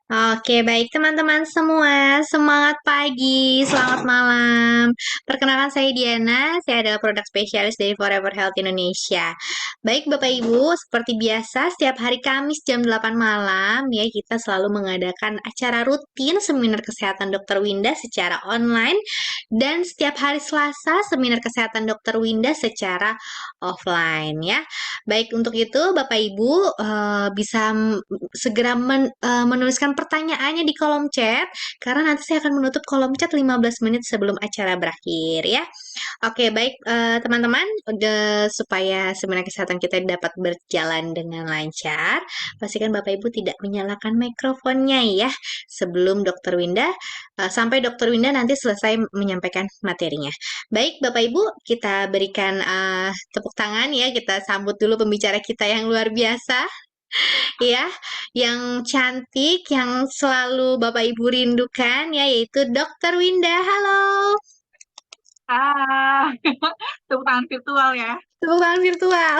Oke, baik teman-teman semua. Semangat pagi, selamat malam. Perkenalkan saya Diana, saya adalah produk spesialis dari Forever Health Indonesia. Baik Bapak Ibu, seperti biasa setiap hari Kamis jam 8 malam ya kita selalu mengadakan acara rutin seminar kesehatan Dr. Winda secara online dan setiap hari Selasa seminar kesehatan Dr. Winda secara offline ya. Baik, untuk itu Bapak Ibu bisa segera menuliskan pertanyaannya di kolom chat karena nanti saya akan menutup kolom chat 15 menit sebelum acara berakhir ya. Oke, baik teman-teman, supaya seminar kesehatan kita dapat berjalan dengan lancar, pastikan Bapak Ibu tidak menyalakan mikrofonnya ya sebelum Dokter Winda sampai Dokter Winda nanti selesai menyampaikan materinya. Baik, Bapak Ibu, kita berikan tepuk tangan ya, kita sambut dulu pembicara kita yang luar biasa ya, yang cantik, yang selalu Bapak Ibu rindukan ya, yaitu Dokter Winda. Halo, Ah, tepuk tangan virtual ya. tepuk tangan virtual.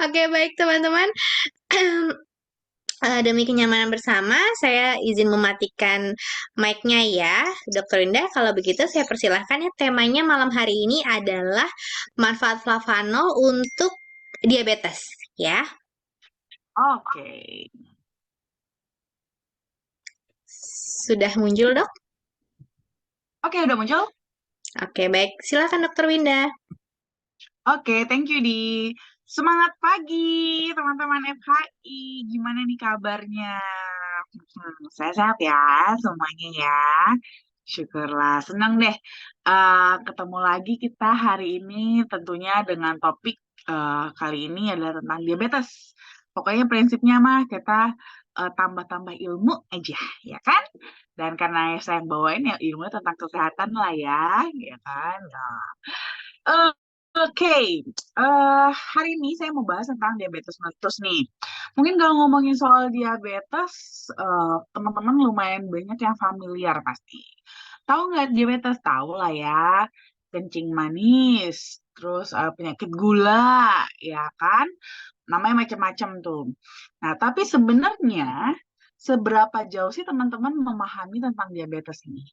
Oke, baik teman-teman. Demi kenyamanan bersama, saya izin mematikan mic-nya ya, Dokter Winda. Kalau begitu, saya persilahkan ya. Temanya malam hari ini adalah manfaat flavanol untuk diabetes ya. Oke. Sudah muncul, Dok? Oke, udah muncul? Oke, baik. Silakan Dokter Winda. Oke, thank you di semangat pagi teman-teman FHI. Gimana nih kabarnya? Saya sehat ya semuanya ya. Syukurlah, senang deh ketemu lagi kita hari ini tentunya dengan topik kali ini adalah tentang diabetes. Pokoknya prinsipnya mah kita tambah-tambah ilmu aja, ya kan? Dan karena saya yang bawain ya ilmu tentang kesehatan lah ya kan? Nah, eh, oke, hari ini saya mau bahas tentang diabetes mellitus nih. Mungkin kalau ngomongin soal diabetes, teman-teman lumayan banyak yang familiar pasti. Tahu nggak diabetes? Tahu lah ya, kencing manis, terus penyakit gula, ya kan? Namanya macam-macam tuh. Nah, tapi sebenarnya seberapa jauh sih teman-teman memahami tentang diabetes ini?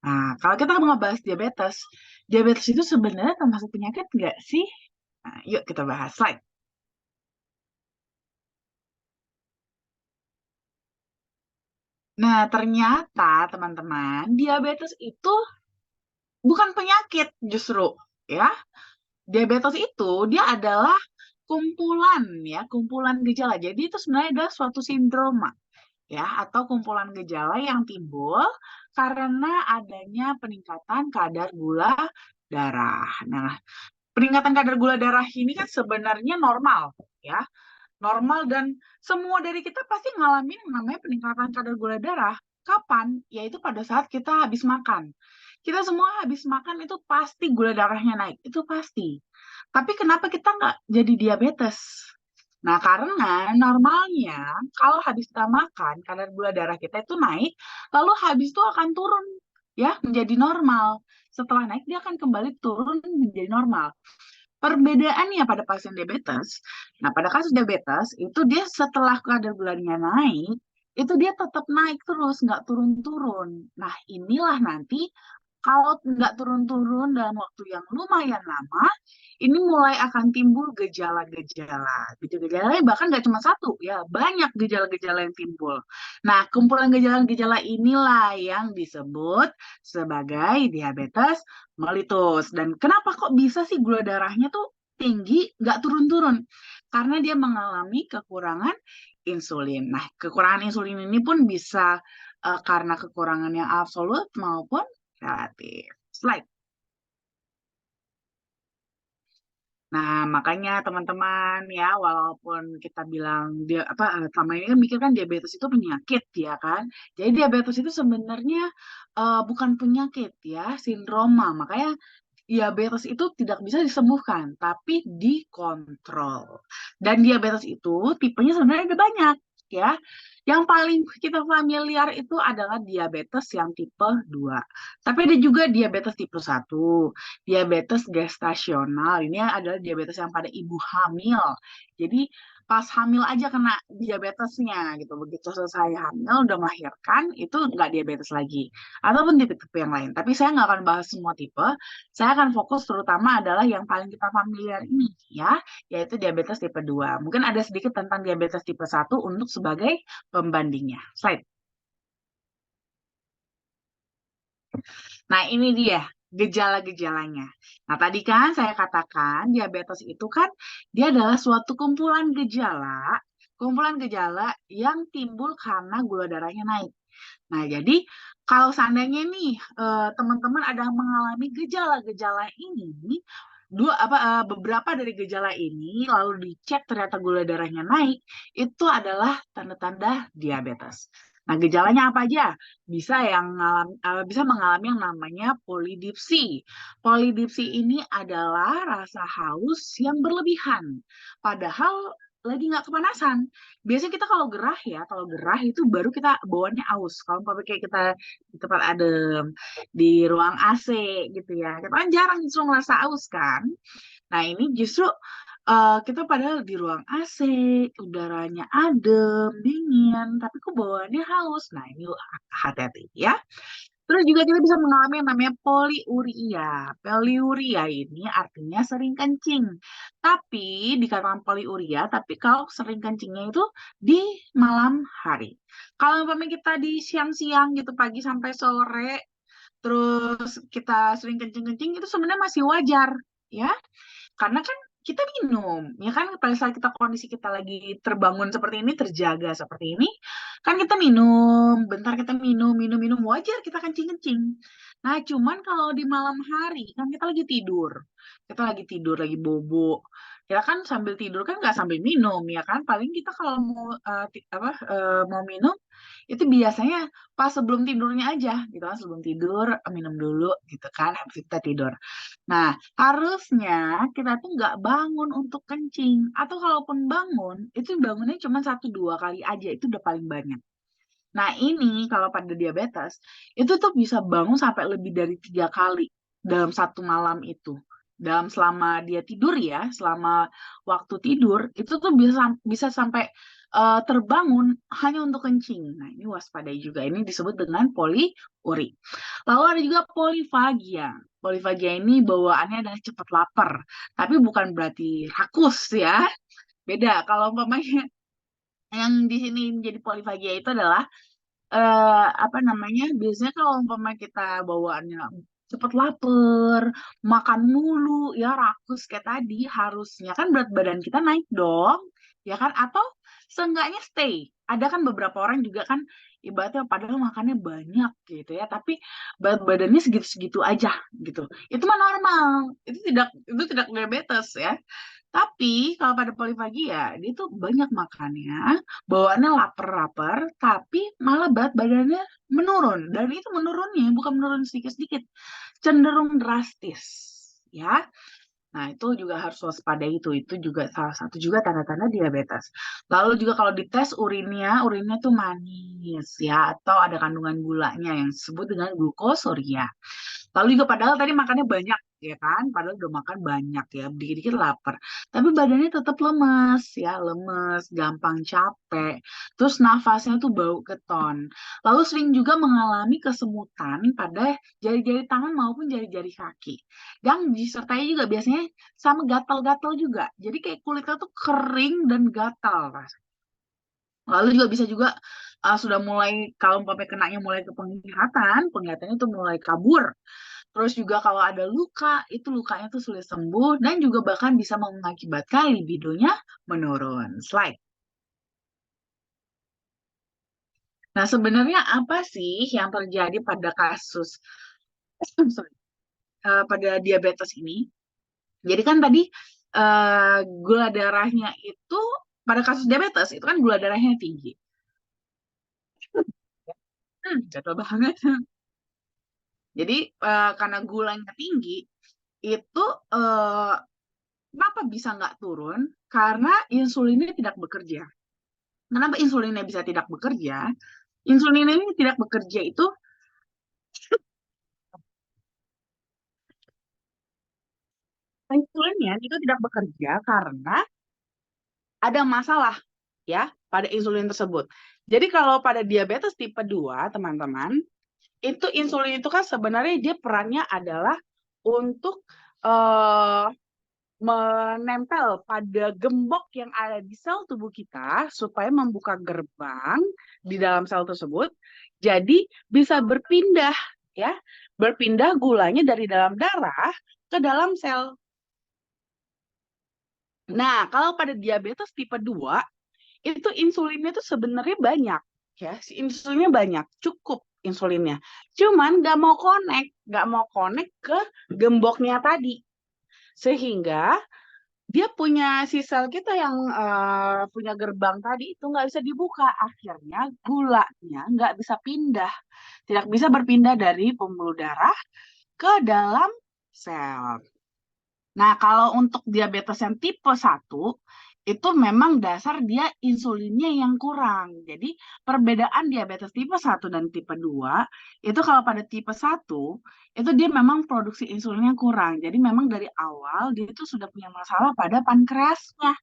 Nah, kalau kita mau ngebahas diabetes, diabetes itu sebenarnya termasuk penyakit nggak sih? Nah, yuk kita bahas slide. Nah, ternyata teman-teman, diabetes itu bukan penyakit justru, ya. Diabetes itu dia adalah kumpulan kumpulan gejala. Jadi itu sebenarnya adalah suatu sindroma ya atau kumpulan gejala yang timbul karena adanya peningkatan kadar gula darah. Nah, peningkatan kadar gula darah ini kan sebenarnya normal ya. Normal dan semua dari kita pasti ngalamin yang namanya peningkatan kadar gula darah. Kapan? Yaitu pada saat kita habis makan. Kita semua habis makan itu pasti gula darahnya naik, itu pasti. Tapi kenapa kita nggak jadi diabetes? Nah, karena normalnya kalau habis kita makan, kadar gula darah kita itu naik, lalu habis itu akan turun ya menjadi normal. Setelah naik dia akan kembali turun menjadi normal. Perbedaannya pada pasien diabetes, nah pada kasus diabetes itu dia setelah kadar gulanya naik, itu dia tetap naik terus, nggak turun-turun. Nah inilah nanti kalau nggak turun-turun dalam waktu yang lumayan lama, ini mulai akan timbul gejala-gejala. Gejala-gejalanya bahkan nggak cuma satu, ya banyak gejala-gejala yang timbul. Nah, kumpulan gejala-gejala inilah yang disebut sebagai diabetes mellitus. Dan kenapa kok bisa sih gula darahnya tuh tinggi, nggak turun-turun? Karena dia mengalami kekurangan insulin. Nah, kekurangan insulin ini pun bisa karena kekurangan yang absolut maupun relatif. Slide. Nah, makanya teman-teman ya, walaupun kita bilang dia apa selama ini kan mikir kan diabetes itu penyakit ya kan. Jadi diabetes itu sebenarnya bukan penyakit ya, sindroma. Makanya diabetes itu tidak bisa disembuhkan, tapi dikontrol. Dan diabetes itu tipenya sebenarnya ada banyak ya. Yang paling kita familiar itu adalah diabetes yang tipe 2. Tapi ada juga diabetes tipe 1, diabetes gestasional. Ini adalah diabetes yang pada ibu hamil. Jadi pas hamil aja kena diabetesnya gitu. Begitu selesai hamil udah melahirkan itu nggak diabetes lagi. Ataupun tipe-tipe yang lain. Tapi saya nggak akan bahas semua tipe. Saya akan fokus terutama adalah yang paling kita familiar ini ya, yaitu diabetes tipe 2. Mungkin ada sedikit tentang diabetes tipe 1 untuk sebagai pembandingnya. Slide. Nah, ini dia gejala-gejalanya. Nah, tadi kan saya katakan diabetes itu kan dia adalah suatu kumpulan gejala yang timbul karena gula darahnya naik. Nah, jadi kalau seandainya nih teman-teman ada mengalami gejala-gejala ini, beberapa dari gejala ini lalu dicek ternyata gula darahnya naik, itu adalah tanda-tanda diabetes. Nah, gejalanya apa aja? Bisa mengalami yang namanya polidipsi. Polidipsi ini adalah rasa haus yang berlebihan. Padahal lagi nggak kepanasan. Biasanya kita kalau gerah itu baru kita bawaannya aus. Kalau umpamanya kayak kita di tempat adem, di ruang AC gitu ya. Kita kan jarang justru ngerasa aus kan. Nah, ini justru kita padahal di ruang AC, udaranya adem, dingin, tapi kok bawaannya haus. Nah, ini hati-hati ya. Terus juga kita bisa mengalami yang namanya poliuria. Poliuria ini artinya sering kencing. Tapi dikatakan poliuria, tapi kalau sering kencingnya itu di malam hari. Kalau umpamanya kita di siang-siang gitu, pagi sampai sore, terus kita sering kencing-kencing, itu sebenarnya masih wajar, ya. Karena kan kita minum, ya kan pada saat kondisi kita lagi terbangun seperti ini, terjaga seperti ini, kan kita minum, bentar kita minum, minum, minum, wajar kita kencing-kencing. Nah, cuman kalau di malam hari, kan kita lagi tidur, lagi bobo, ya kan sambil tidur kan nggak sambil minum, ya kan? Paling kita kalau mau mau minum, itu biasanya pas sebelum tidurnya aja, gitu kan, sebelum tidur minum dulu, gitu kan, habis itu kita tidur. Nah, harusnya kita tuh nggak bangun untuk kencing. Atau kalaupun bangun, itu bangunnya cuma satu dua kali aja. Itu udah paling banyak. Nah, ini kalau pada diabetes, itu tuh bisa bangun sampai lebih dari 3 kali dalam satu malam itu. Selama dia tidur ya, selama waktu tidur, itu tuh bisa sampai terbangun hanya untuk kencing. Nah, ini waspadai juga. Ini disebut dengan poliuri. Lalu ada juga polifagia. Polifagia ini bawaannya adalah cepat lapar, tapi bukan berarti rakus ya. Beda. Kalau umpamanya yang di sini menjadi polifagia itu adalah apa namanya? Biasanya kalau umpama kita bawaannya cepet lapar, makan mulu, ya rakus kayak tadi, harusnya kan berat badan kita naik dong, ya kan? Atau seenggaknya stay. Ada kan beberapa orang juga kan ibaratnya padahal makannya banyak gitu ya, tapi berat badannya segitu-segitu aja gitu. Itu mah normal. Itu tidak diabetes ya. Tapi kalau pada polifagia, dia tuh banyak makannya, bawaannya lapar-lapar, tapi malah berat badannya menurun. Dan itu menurunnya bukan menurun sedikit-sedikit, cenderung drastis. Ya, nah itu juga harus waspadai itu. Itu juga salah satu juga tanda-tanda diabetes. Lalu juga kalau dites urinnya tuh manis ya, atau ada kandungan gulanya yang disebut dengan glukosuria. Lalu juga padahal tadi makannya banyak ya kan, padahal udah makan banyak ya, dikit-dikit lapar. Tapi badannya tetap lemes ya, lemes, gampang capek. Terus nafasnya tuh bau keton. Lalu sering juga mengalami kesemutan pada jari-jari tangan maupun jari-jari kaki. Yang disertai juga biasanya sama gatal-gatal juga. Jadi kayak kulitnya tuh kering dan gatal rasanya. Lalu juga bisa juga sudah mulai kalau umpamanya kenanya mulai ke penglihatannya tuh mulai kabur. Terus juga kalau ada luka, itu lukanya tuh sulit sembuh dan juga bahkan bisa mengakibatkan libidonya menurun. Slide. Nah, sebenarnya apa sih yang terjadi pada kasus sorry, pada diabetes ini? Jadi kan tadi gula darahnya itu pada kasus diabetes itu kan gula darahnya tinggi. Jatuh banget. Jadi karena gulanya tinggi, itu eh, kenapa bisa nggak turun? Karena insulinnya tidak bekerja. Kenapa insulinnya bisa tidak bekerja? Insulin ini tidak bekerja itu insulinnya itu tidak bekerja karena ada masalah ya pada insulin tersebut. Jadi kalau pada diabetes tipe 2, teman-teman, itu insulin itu kan sebenarnya dia perannya adalah untuk eh, menempel pada gembok yang ada di sel tubuh kita supaya membuka gerbang di dalam sel tersebut. Jadi bisa berpindah ya, berpindah gulanya dari dalam darah ke dalam sel. Nah, kalau pada diabetes tipe 2 itu insulinnya tuh sebenarnya banyak ya, si insulinnya banyak, cukup insulinnya. Cuman nggak mau connect ke gemboknya tadi. Sehingga dia punya si sel kita yang punya gerbang tadi itu nggak bisa dibuka. Akhirnya gulanya nggak bisa pindah, tidak bisa berpindah dari pembuluh darah ke dalam sel. Nah, kalau untuk diabetes yang tipe 1, itu memang dasar dia insulinnya yang kurang. Jadi, perbedaan diabetes tipe 1 dan tipe 2, itu kalau pada tipe 1, itu dia memang produksi insulinnya kurang. Jadi, memang dari awal dia itu sudah punya masalah pada pankreasnya.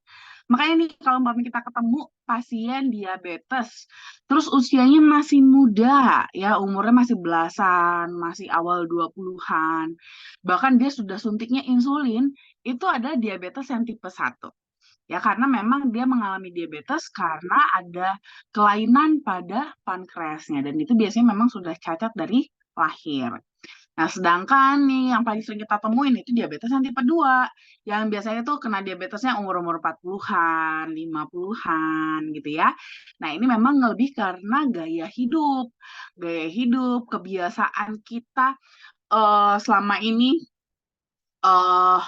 Makanya nih, kalau umpamanya kita ketemu pasien diabetes, terus usianya masih muda, ya umurnya masih belasan, masih awal 20-an, bahkan dia sudah suntiknya insulin, itu adalah diabetes yang tipe 1. Ya, karena memang dia mengalami diabetes karena ada kelainan pada pankreasnya, dan itu biasanya memang sudah cacat dari lahir. Nah, sedangkan nih yang paling sering kita temuin itu diabetes yang tipe 2. Yang biasanya tuh kena diabetesnya umur-umur 40-an, 50-an gitu ya. Nah, ini memang lebih karena gaya hidup. Gaya hidup, kebiasaan kita selama ini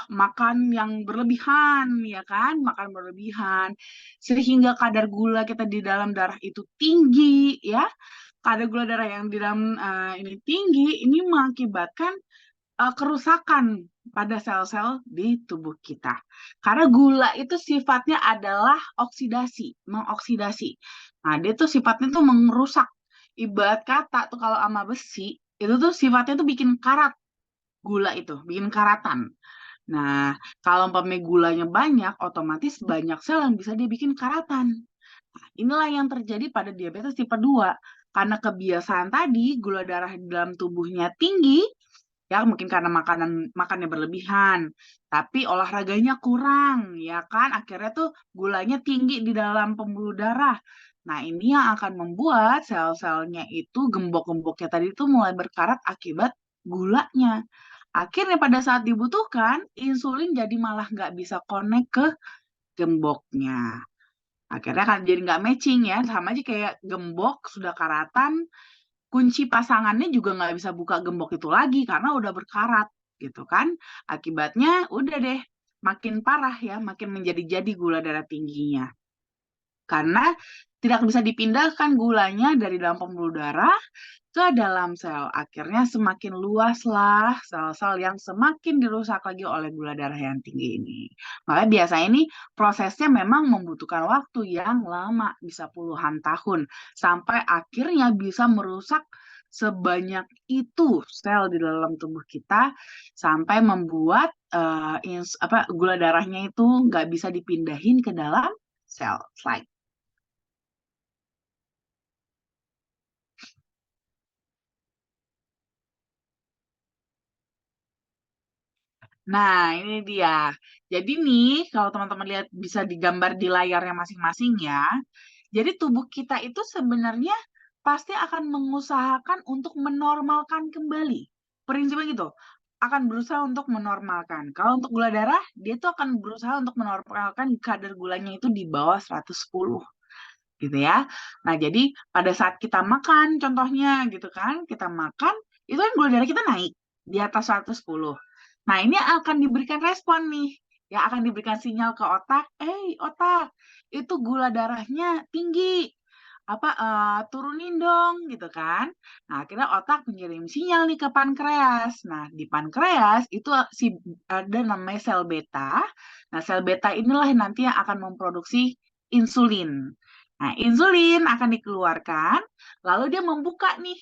makan yang berlebihan, ya kan? Makan berlebihan. Sehingga kadar gula kita di dalam darah itu tinggi, ya. Kadar gula darah yang di dalam ini tinggi, ini mengakibatkan kerusakan pada sel-sel di tubuh kita. Karena gula itu sifatnya adalah oksidasi, mengoksidasi. Nah, dia tuh sifatnya tuh merusak. Ibarat kata tuh kalau sama besi, itu tuh sifatnya tuh bikin karat gula itu, bikin karatan. Nah, kalau umpamanya gulanya banyak, otomatis banyak sel yang bisa dia bikin karatan. Nah, inilah yang terjadi pada diabetes tipe 2. Karena kebiasaan tadi, gula darah di dalam tubuhnya tinggi, ya mungkin karena makannya berlebihan, tapi olahraganya kurang, ya kan? Akhirnya tuh gulanya tinggi di dalam pembuluh darah. Nah, ini yang akan membuat sel-selnya itu, gembok-gemboknya tadi itu mulai berkarat akibat gulanya. Akhirnya pada saat dibutuhkan, insulin jadi malah nggak bisa connect ke gemboknya. Akhirnya kan jadi nggak matching ya, sama aja kayak gembok sudah karatan, kunci pasangannya juga nggak bisa buka gembok itu lagi karena udah berkarat gitu kan. Akibatnya udah deh makin parah ya, makin menjadi-jadi gula darah tingginya. Karena tidak bisa dipindahkan gulanya dari dalam pembuluh darah ke dalam sel. Akhirnya semakin luaslah sel-sel yang semakin dirusak lagi oleh gula darah yang tinggi ini. Makanya biasanya ini prosesnya memang membutuhkan waktu yang lama, bisa puluhan tahun, sampai akhirnya bisa merusak sebanyak itu sel di dalam tubuh kita, sampai membuat gula darahnya itu nggak bisa dipindahin ke dalam sel slide. Nah, ini dia. Jadi nih, kalau teman-teman lihat bisa digambar di layarnya masing-masing ya. Jadi tubuh kita itu sebenarnya pasti akan mengusahakan untuk menormalkan kembali. Prinsipnya gitu, akan berusaha untuk menormalkan. Kalau untuk gula darah, dia tuh akan berusaha untuk menormalkan kadar gulanya itu di bawah 110 gitu ya. Nah, jadi pada saat kita makan contohnya gitu kan, kita makan, itu kan gula darah kita naik di atas 110. Nah, ini akan diberikan respon nih. Ya, akan diberikan sinyal ke otak, otak, itu gula darahnya tinggi. Turunin dong gitu kan. Nah, akhirnya otak mengirim sinyal nih ke pankreas. Nah, di pankreas itu ada namanya sel beta. Nah, sel beta inilah nanti yang akan memproduksi insulin. Nah, insulin akan dikeluarkan, lalu dia membuka nih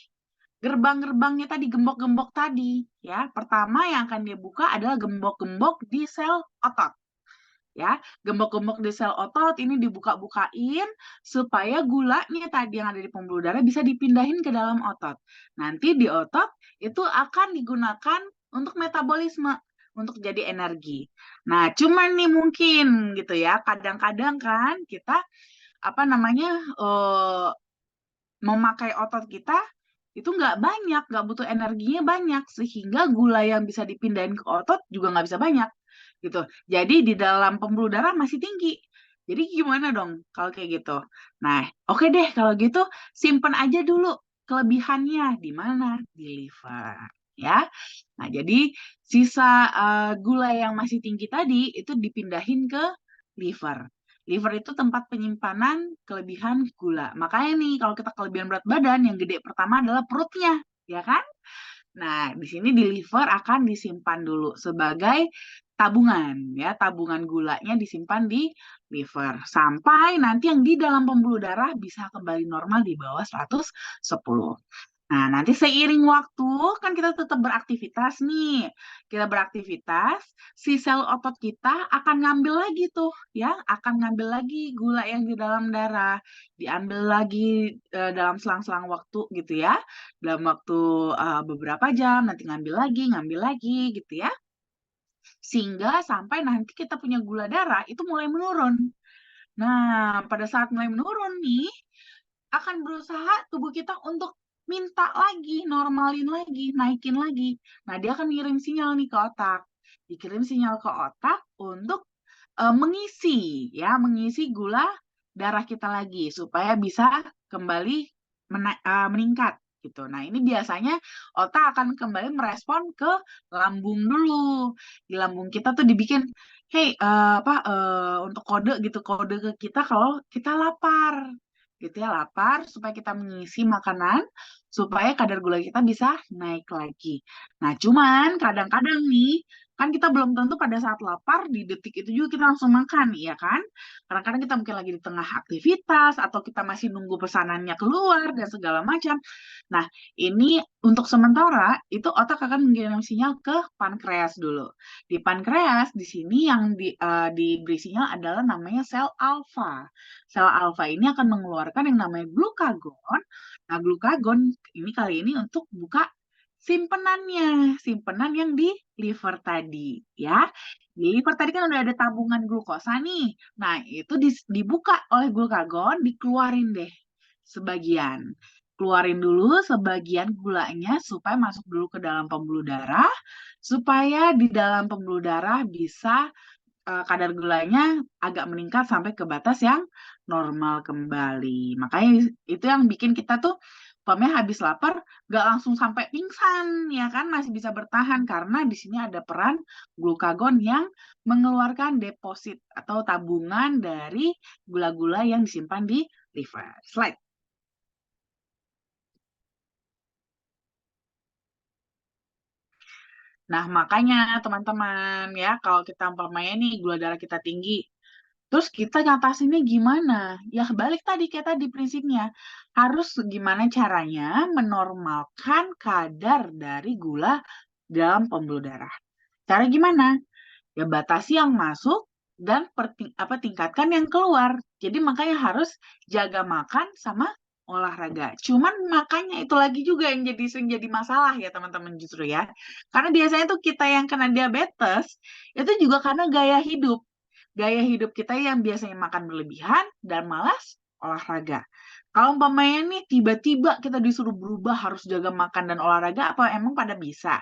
gerbang-gerbangnya tadi, gembok-gembok tadi. Ya, pertama yang akan dia buka adalah gembok-gembok di sel otot. ya. Gembok-gembok di sel otot ini dibuka-bukain supaya gulanya tadi yang ada di pembuluh darah bisa dipindahin ke dalam otot. Nanti di otot itu akan digunakan untuk metabolisme, untuk jadi energi. Nah, cuman nih mungkin gitu ya, kadang-kadang kan kita apa namanya memakai otot kita itu nggak banyak, nggak butuh energinya banyak, sehingga gula yang bisa dipindahin ke otot juga nggak bisa banyak, gitu. Jadi di dalam pembuluh darah masih tinggi. Jadi gimana dong kalau kayak gitu? Nah, oke deh kalau gitu simpen aja dulu kelebihannya di mana? Di liver, ya. Nah, jadi sisa gula yang masih tinggi tadi itu dipindahin ke liver. Liver itu tempat penyimpanan kelebihan gula. Makanya nih, kalau kita kelebihan berat badan, yang gede pertama adalah perutnya, ya kan? Nah, di sini di liver akan disimpan dulu sebagai tabungan, ya. Tabungan gulanya disimpan di liver. Sampai nanti yang di dalam pembuluh darah bisa kembali normal di bawah 110. Nah, nanti seiring waktu kan kita tetap beraktivitas nih. Kita beraktivitas, si sel otot kita akan ngambil lagi tuh, ya, akan ngambil lagi gula yang di dalam darah. Diambil lagi dalam selang-selang waktu gitu ya. Dalam waktu beberapa jam, nanti ngambil lagi gitu ya. Sehingga sampai nanti kita punya gula darah itu mulai menurun. Nah, pada saat mulai menurun nih, akan berusaha tubuh kita untuk minta lagi, normalin lagi, naikin lagi. Nah, dia akan ngirim sinyal nih ke otak. Dikirim sinyal ke otak untuk mengisi ya, mengisi gula darah kita lagi supaya bisa kembali meningkat gitu. Nah, ini biasanya otak akan kembali merespon ke lambung dulu. Di lambung kita tuh dibikin, hey, untuk kode gitu, kode ke kita kalau kita lapar gitu ya, lapar supaya kita mengisi makanan supaya kadar gula kita bisa naik lagi. Nah, cuman kadang-kadang nih kan kita belum tentu pada saat lapar di detik itu juga kita langsung makan, ya kan? Kadang-kadang kita mungkin lagi di tengah aktivitas atau kita masih nunggu pesanannya keluar dan segala macam. Nah, ini untuk sementara itu otak akan mengirim sinyal ke pankreas dulu. Di pankreas di sini yang diberi sinyal adalah namanya sel alfa. Sel alfa ini akan mengeluarkan yang namanya glukagon. Nah, glukagon ini kali ini untuk buka simpenannya, simpenan yang di liver tadi, ya. Di liver tadi kan udah ada tabungan glukosa nih. Nah, itu dibuka oleh glukagon, dikeluarin deh sebagian. Keluarin dulu sebagian gulanya supaya masuk dulu ke dalam pembuluh darah, supaya di dalam pembuluh darah bisa kadar gulanya agak meningkat sampai ke batas yang normal kembali. Makanya itu yang bikin kita tuh umpamanya habis lapar gak langsung sampai pingsan, ya kan, masih bisa bertahan karena di sini ada peran glukagon yang mengeluarkan deposit atau tabungan dari gula-gula yang disimpan di liver. Slide. Nah, makanya teman-teman ya, kalau kita umpamanya nih gula darah kita tinggi, terus kita ngatasinnya gimana? Ya balik tadi kayak tadi prinsipnya. Harus gimana caranya menormalkan kadar dari gula dalam pembuluh darah. Cara gimana? Ya batasi yang masuk dan tingkatkan yang keluar. Jadi makanya harus jaga makan sama olahraga. Cuman makanya itu lagi juga yang sering jadi masalah ya teman-teman justru ya. Karena biasanya tuh kita yang kena diabetes itu juga karena gaya hidup. Gaya hidup kita yang biasanya makan berlebihan dan malas olahraga. Kalau umpamanya nih tiba-tiba kita disuruh berubah harus jaga makan dan olahraga, apa emang pada bisa?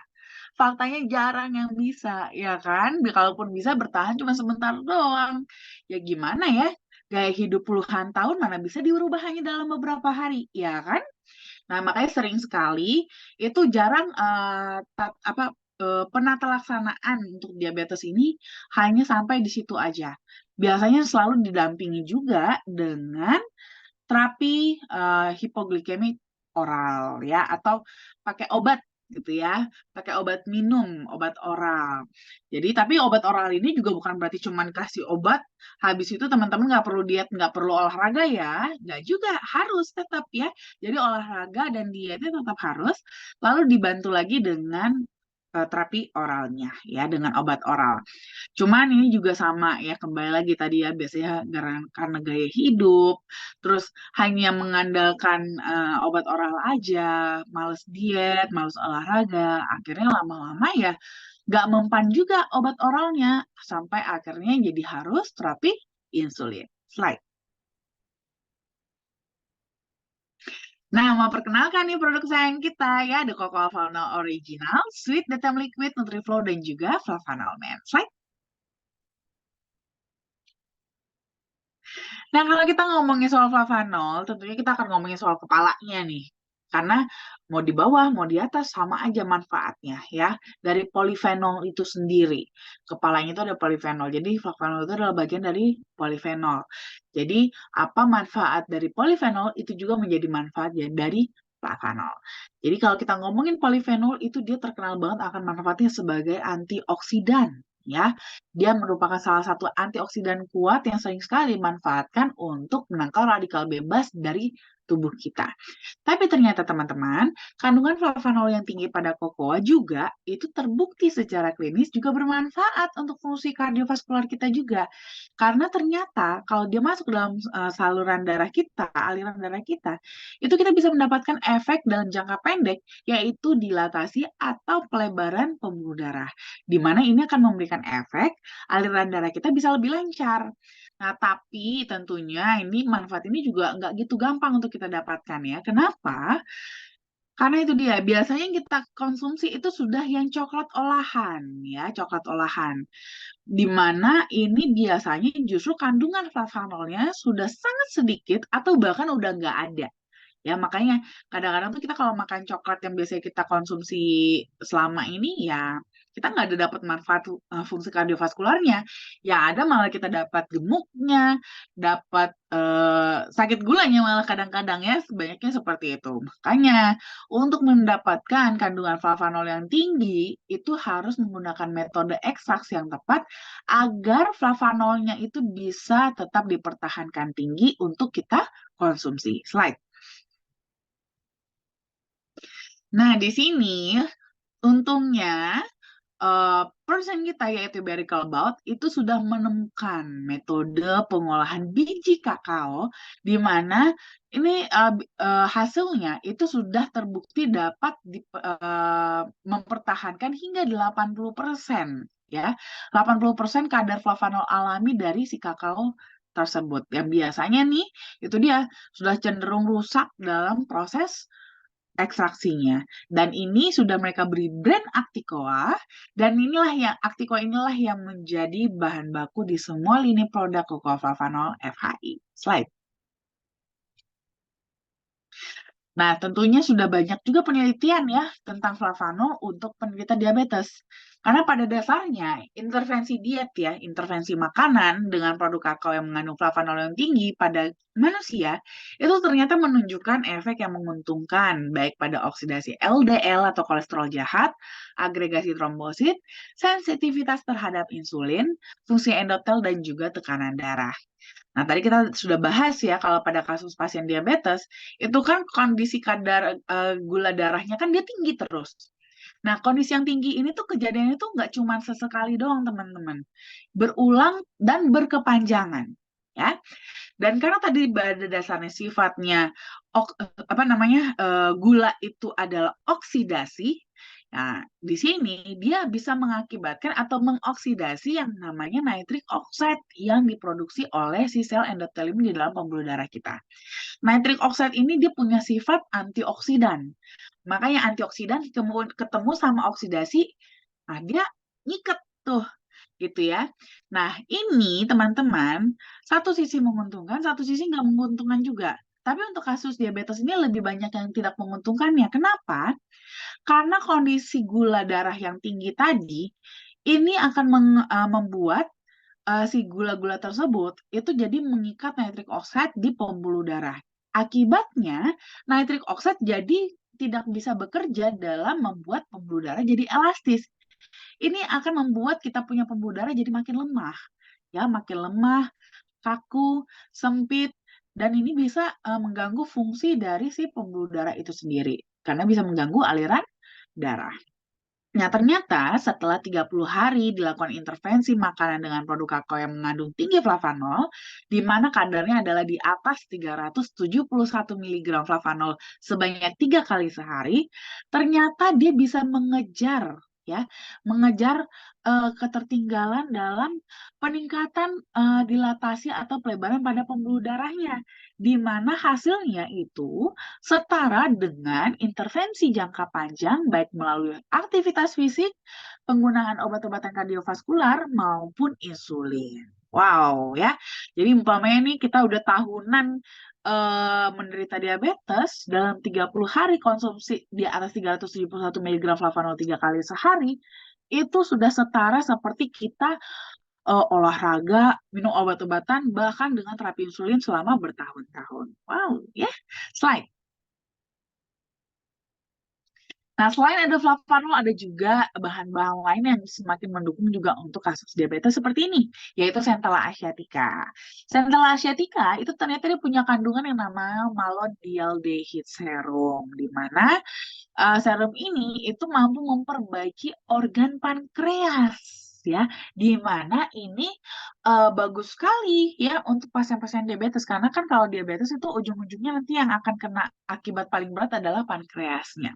Faktanya jarang yang bisa, ya kan? Kalaupun bisa bertahan cuma sebentar doang. Ya gimana ya? Gaya hidup puluhan tahun mana bisa diubah hanya dalam beberapa hari, ya kan? Nah, makanya sering sekali itu jarang penata laksanaan untuk diabetes ini hanya sampai di situ aja. Biasanya selalu didampingi juga dengan terapi hipoglikemik oral ya atau pakai obat gitu ya, pakai obat minum, obat oral. Jadi tapi obat oral ini juga bukan berarti cuman kasih obat, habis itu teman-teman nggak perlu diet, nggak perlu olahraga ya, nggak juga, harus tetap ya. Jadi olahraga dan dietnya tetap harus, lalu dibantu lagi dengan terapi oralnya ya dengan obat oral. Cuman ini juga sama ya, kembali lagi tadi ya, biasanya karena gaya hidup, terus hanya mengandalkan obat oral aja, males diet, males olahraga, akhirnya lama-lama ya nggak mempan juga obat oralnya, sampai akhirnya jadi harus terapi insulin. Slide. Nah, mau perkenalkan nih produk kesayangan kita ya, ada Cocoa Flavanol Original, Sweet Datem Liquid, NutriFlow, dan juga Flavanol Man. Slide. Nah, kalau kita ngomongin soal flavanol, tentunya kita akan ngomongin soal kepalanya nih. Karena mau di bawah, mau di atas, sama aja manfaatnya ya. Dari polifenol itu sendiri. Kepalanya itu ada polifenol. Jadi flavanol itu adalah bagian dari polifenol. Jadi apa manfaat dari polifenol, itu juga menjadi manfaat ya dari flavanol. Jadi kalau kita ngomongin polifenol, itu dia terkenal banget akan manfaatnya sebagai antioksidan. Ya, dia merupakan salah satu antioksidan kuat yang sering sekali dimanfaatkan untuk menangkal radikal bebas dari tubuh kita. Tapi ternyata teman-teman, kandungan flavanol yang tinggi pada kokoa juga itu terbukti secara klinis juga bermanfaat untuk fungsi kardiovaskular kita juga. Karena ternyata kalau dia masuk dalam saluran darah kita, aliran darah kita, itu kita bisa mendapatkan efek dalam jangka pendek, yaitu dilatasi atau pelebaran pembuluh darah, di mana ini akan memberikan efek aliran darah kita bisa lebih lancar. Nah, tapi tentunya ini manfaat ini juga nggak gitu gampang untuk kita dapatkan ya. Kenapa? Karena itu dia, biasanya yang kita konsumsi itu sudah yang coklat olahan ya, coklat olahan. Di mana ini biasanya justru kandungan flavanolnya sudah sangat sedikit atau bahkan udah nggak ada. Ya, makanya kadang-kadang tuh kita kalau makan coklat yang biasanya kita konsumsi selama ini ya kita nggak ada dapat manfaat fungsi kardiovaskularnya. Ya ada malah kita dapat gemuknya, dapat sakit gulanya malah kadang-kadang ya, sebanyaknya seperti itu. Makanya untuk mendapatkan kandungan flavanol yang tinggi itu harus menggunakan metode ekstraksi yang tepat agar flavanolnya itu bisa tetap dipertahankan tinggi untuk kita konsumsi. Slide. Nah, di sini untungnya person kita yaitu Barry Callebaut itu sudah menemukan metode pengolahan biji kakao di mana ini hasilnya itu sudah terbukti dapat mempertahankan hingga 80% ya. 80% kadar flavanol alami dari si kakao tersebut. Yang biasanya nih itu dia sudah cenderung rusak dalam proses ekstraksinya. Dan ini sudah mereka beri brand Acticoa, dan Acticoa inilah yang menjadi bahan baku di semua lini produk Cocoa Flavanol FHI. Slide. Nah, tentunya sudah banyak juga penelitian ya tentang flavanol untuk penderita diabetes. Karena pada dasarnya intervensi diet ya, intervensi makanan dengan produk kakao yang mengandung flavanol yang tinggi pada manusia itu ternyata menunjukkan efek yang menguntungkan baik pada oksidasi LDL atau kolesterol jahat, agregasi trombosit, sensitivitas terhadap insulin, fungsi endotel dan juga tekanan darah. Nah, tadi kita sudah bahas ya kalau pada kasus pasien diabetes itu kan kondisi kadar gula darahnya kan dia tinggi terus. Nah, kondisi yang tinggi ini tuh kejadiannya tuh nggak cuma sesekali doang, teman-teman. Berulang dan berkepanjangan, ya. Dan karena tadi pada dasarnya sifatnya gula itu adalah oksidasi. Nah, di sini dia bisa mengakibatkan atau mengoksidasi yang namanya nitric oxide yang diproduksi oleh si sel endotelium di dalam pembuluh darah kita. Nitric oxide ini dia punya sifat antioksidan. Makanya antioksidan ketemu sama oksidasi, nah dia ngiket tuh gitu ya. Nah, ini teman-teman, satu sisi menguntungkan, satu sisi nggak menguntungkan juga. Tapi untuk kasus diabetes ini lebih banyak yang tidak menguntungkannya. Kenapa? Karena kondisi gula darah yang tinggi tadi, ini akan membuat si gula-gula tersebut itu jadi mengikat nitric oxide di pembuluh darah. Akibatnya, nitric oxide jadi tidak bisa bekerja dalam membuat pembuluh darah jadi elastis. Ini akan membuat kita punya pembuluh darah jadi makin lemah, ya, makin lemah, kaku, sempit, dan ini bisa mengganggu fungsi dari si pembuluh darah itu sendiri, karena bisa mengganggu aliran darah. Nah, ternyata setelah 30 hari dilakukan intervensi makanan dengan produk kakao yang mengandung tinggi flavanol, di mana kadarnya adalah di atas 371 mg flavanol sebanyak 3 kali sehari, ternyata dia bisa mengejar mengejar ketertinggalan dalam peningkatan dilatasi atau pelebaran pada pembuluh darahnya, di mana hasilnya itu setara dengan intervensi jangka panjang baik melalui aktivitas fisik, penggunaan obat-obatan kardiovaskular maupun insulin. Wow, ya. Jadi umpamanya nih kita udah tahunan menderita diabetes dalam 30 hari konsumsi di atas 371 mg flavanol 3 kali sehari, itu sudah setara seperti kita olahraga, minum obat-obatan, bahkan dengan terapi insulin selama bertahun-tahun. Wow, ya. Slide. Nah, selain ada flavanol, ada juga bahan-bahan lain yang semakin mendukung juga untuk kasus diabetes seperti ini, yaitu Centella asiatica. Centella asiatica itu ternyata dia punya kandungan yang namanya malonyl serum, di mana serum ini itu mampu memperbaiki organ pankreas, ya, di mana ini bagus sekali ya untuk pasien-pasien diabetes, karena kan kalau diabetes itu ujung-ujungnya nanti yang akan kena akibat paling berat adalah pankreasnya.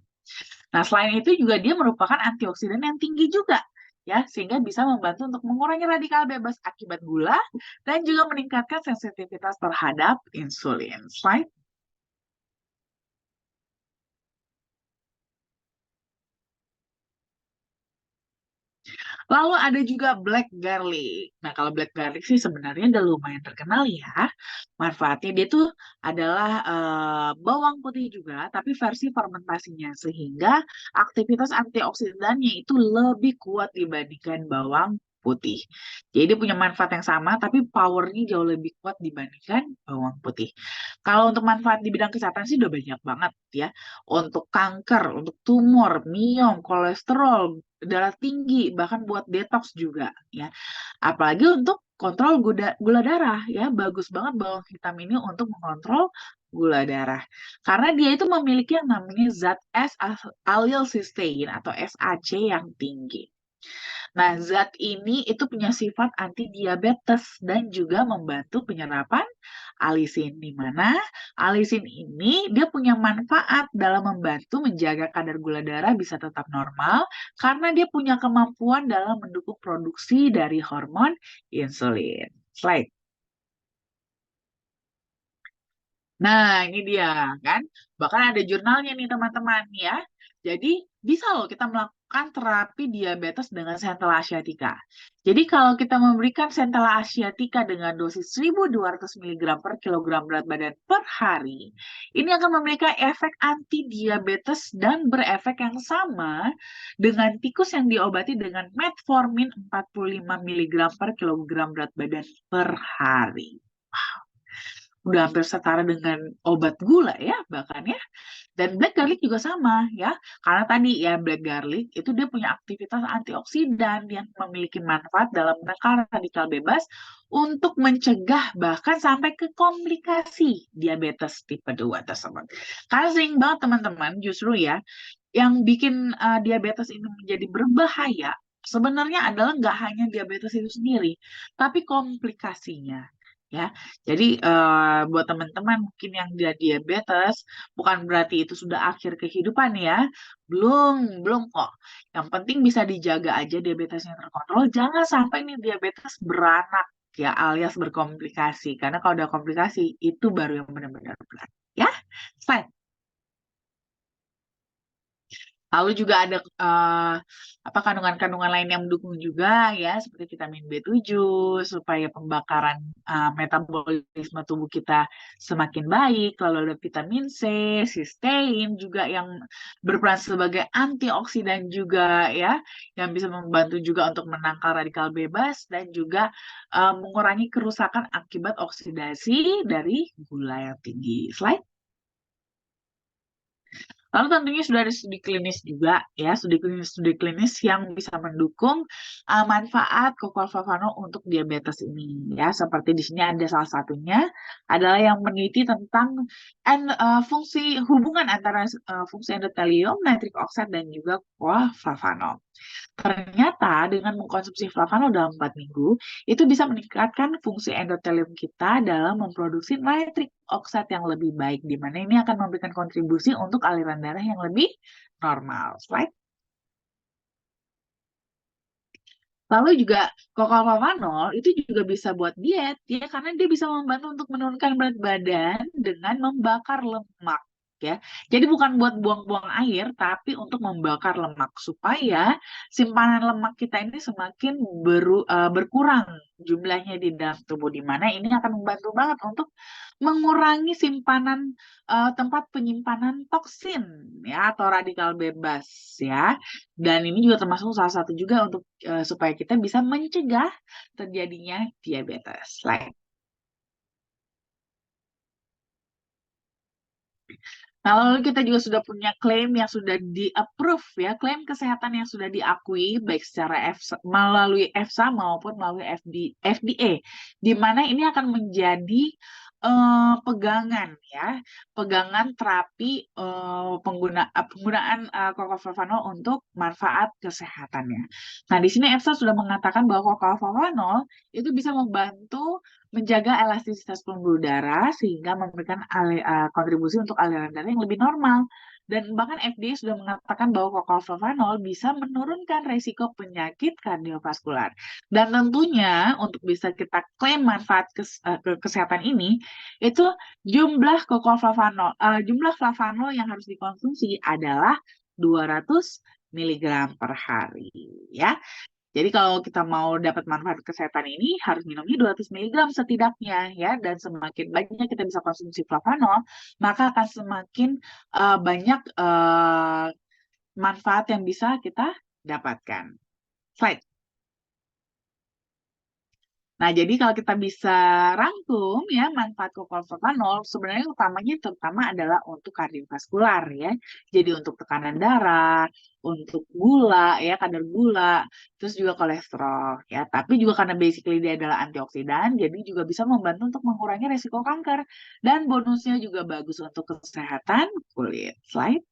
Nah, selain itu juga dia merupakan antioksidan yang tinggi juga, ya, sehingga bisa membantu untuk mengurangi radikal bebas akibat gula dan juga meningkatkan sensitivitas terhadap insulin. Slide. Lalu ada juga black garlic. Nah, kalau black garlic sih sebenarnya udah lumayan terkenal ya. Manfaatnya dia tuh adalah bawang putih juga, tapi versi fermentasinya. Sehingga aktivitas antioksidannya itu lebih kuat dibandingkan bawang putih. Jadi dia punya manfaat yang sama, tapi powernya jauh lebih kuat dibandingkan bawang putih. Kalau untuk manfaat di bidang kesehatan sih udah banyak banget ya. Untuk kanker, untuk tumor, miom, kolesterol, darah tinggi, bahkan buat detox juga ya. Apalagi untuk kontrol gula darah ya, bagus banget bawang hitam ini untuk mengontrol gula darah. Karena dia itu memiliki yang namanya zat S-allyl cysteine atau SAC yang tinggi. Nah, zat ini itu punya sifat anti diabetes dan juga membantu penyerapan alisin, di mana alisin ini dia punya manfaat dalam membantu menjaga kadar gula darah bisa tetap normal karena dia punya kemampuan dalam mendukung produksi dari hormon insulin. Slide. Nah, ini dia kan. Bahkan ada jurnalnya nih teman-teman ya. Jadi bisa loh kita melakukan terapi diabetes dengan Centella asiatica. Jadi kalau kita memberikan Centella asiatica dengan dosis 1.200 mg per kilogram berat badan per hari, ini akan memberikan efek anti diabetes dan berefek yang sama dengan tikus yang diobati dengan metformin 45 mg per kilogram berat badan per hari. Udah hampir setara dengan obat gula ya bahkan ya. Dan black garlic juga sama ya. Karena tadi ya black garlic itu dia punya aktivitas antioksidan yang memiliki manfaat dalam menekan radikal bebas untuk mencegah bahkan sampai ke komplikasi diabetes tipe 2 tersebut. Karena sering banget teman-teman justru ya yang bikin diabetes ini menjadi berbahaya sebenarnya adalah nggak hanya diabetes itu sendiri, tapi komplikasinya. Ya, jadi buat teman-teman mungkin yang dia diabetes, bukan berarti itu sudah akhir kehidupan ya, belum, belum kok. Yang penting bisa dijaga aja diabetesnya terkontrol, jangan sampai nih diabetes beranak ya, alias berkomplikasi. Karena kalau udah komplikasi itu baru yang benar-benar berat. Ya, slide. Lalu juga ada apa kandungan-kandungan lain yang mendukung juga ya, seperti vitamin B7 supaya pembakaran metabolisme tubuh kita semakin baik. Lalu ada vitamin C, sistein juga yang berperan sebagai antioksidan juga ya, yang bisa membantu juga untuk menangkal radikal bebas dan juga mengurangi kerusakan akibat oksidasi dari gula yang tinggi. Slide. Lalu tentunya sudah ada studi klinis juga ya, studi klinis yang bisa mendukung manfaat kokolflavano untuk diabetes ini ya. Seperti di sini ada salah satunya adalah yang meneliti tentang fungsi hubungan antara fungsi endotelium, nitric oxide dan juga kokolflavano. Ternyata dengan mengkonsumsi flavano dalam 4 minggu, itu bisa meningkatkan fungsi endotelium kita dalam memproduksi nitric oxide yang lebih baik, di mana ini akan memberikan kontribusi untuk aliran darah yang lebih normal. Slide. Lalu juga kokolflavanol itu juga bisa buat diet ya karena dia bisa membantu untuk menurunkan berat badan dengan membakar lemak ya. Jadi bukan buat buang-buang air tapi untuk membakar lemak supaya simpanan lemak kita ini semakin berkurang jumlahnya di dalam tubuh di mana ini akan membantu banget untuk mengurangi simpanan tempat penyimpanan toksin ya atau radikal bebas ya. Dan ini juga termasuk salah satu juga untuk supaya kita bisa mencegah terjadinya diabetes. Slide. Nah, lalu kita juga sudah punya klaim yang sudah di-approve ya, klaim kesehatan yang sudah diakui baik secara melalui EFSA maupun melalui FDA, di mana ini akan menjadi pegangan ya, pegangan terapi penggunaan kokolflavanol untuk manfaat kesehatannya. Nah, di sini EFSA sudah mengatakan bahwa kokolflavanol itu bisa membantu menjaga elastisitas pembuluh darah sehingga memberikan kontribusi untuk aliran darah yang lebih normal. Dan bahkan FDA sudah mengatakan bahwa kokolflavanol bisa menurunkan resiko penyakit kardiovaskular. Dan tentunya untuk bisa kita klaim manfaat kesehatan ini, itu jumlah flavanol yang harus dikonsumsi adalah 200 miligram per hari ya. Jadi kalau kita mau dapat manfaat kesehatan ini harus minumnya 200 miligram setidaknya ya dan semakin banyak kita bisa konsumsi flavanol maka akan semakin banyak manfaat yang bisa kita dapatkan. Slide. Nah, jadi kalau kita bisa rangkum ya manfaat kokolflavanol sebenarnya utamanya terutama adalah untuk kardiovaskular ya. Jadi untuk tekanan darah, untuk gula ya, kadar gula, terus juga kolesterol ya. Tapi juga karena basically dia adalah antioksidan, jadi juga bisa membantu untuk mengurangi resiko kanker dan bonusnya juga bagus untuk kesehatan kulit. Slide.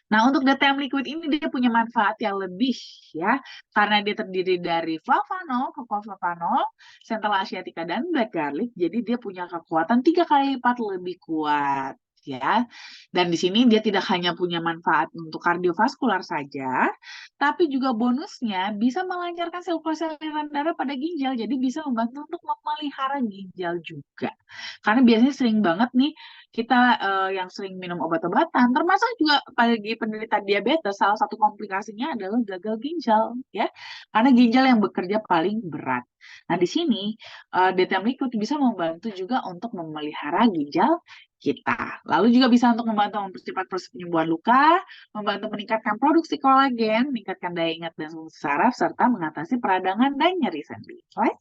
Nah, untuk DTM liquid ini dia punya manfaat yang lebih ya, karena dia terdiri dari flavanol, kokolflavanol, central asiatica dan black garlic. Jadi dia punya kekuatan 3 kali lipat lebih kuat ya. Dan di sini dia tidak hanya punya manfaat untuk kardiovaskular saja, tapi juga bonusnya bisa melancarkan sirkulasi aliran darah pada ginjal. Jadi bisa membantu untuk memelihara ginjal juga. Karena biasanya sering banget nih kita yang sering minum obat-obatan, termasuk juga bagi penderita diabetes, salah satu komplikasinya adalah gagal ginjal, ya, karena ginjal yang bekerja paling berat. Nah, di sini DTM Liquid bisa membantu juga untuk memelihara ginjal kita. Lalu juga bisa untuk membantu mempercepat proses penyembuhan luka, membantu meningkatkan produksi kolagen, meningkatkan daya ingat dan fungsi saraf, serta mengatasi peradangan dan nyeri sendi. Right?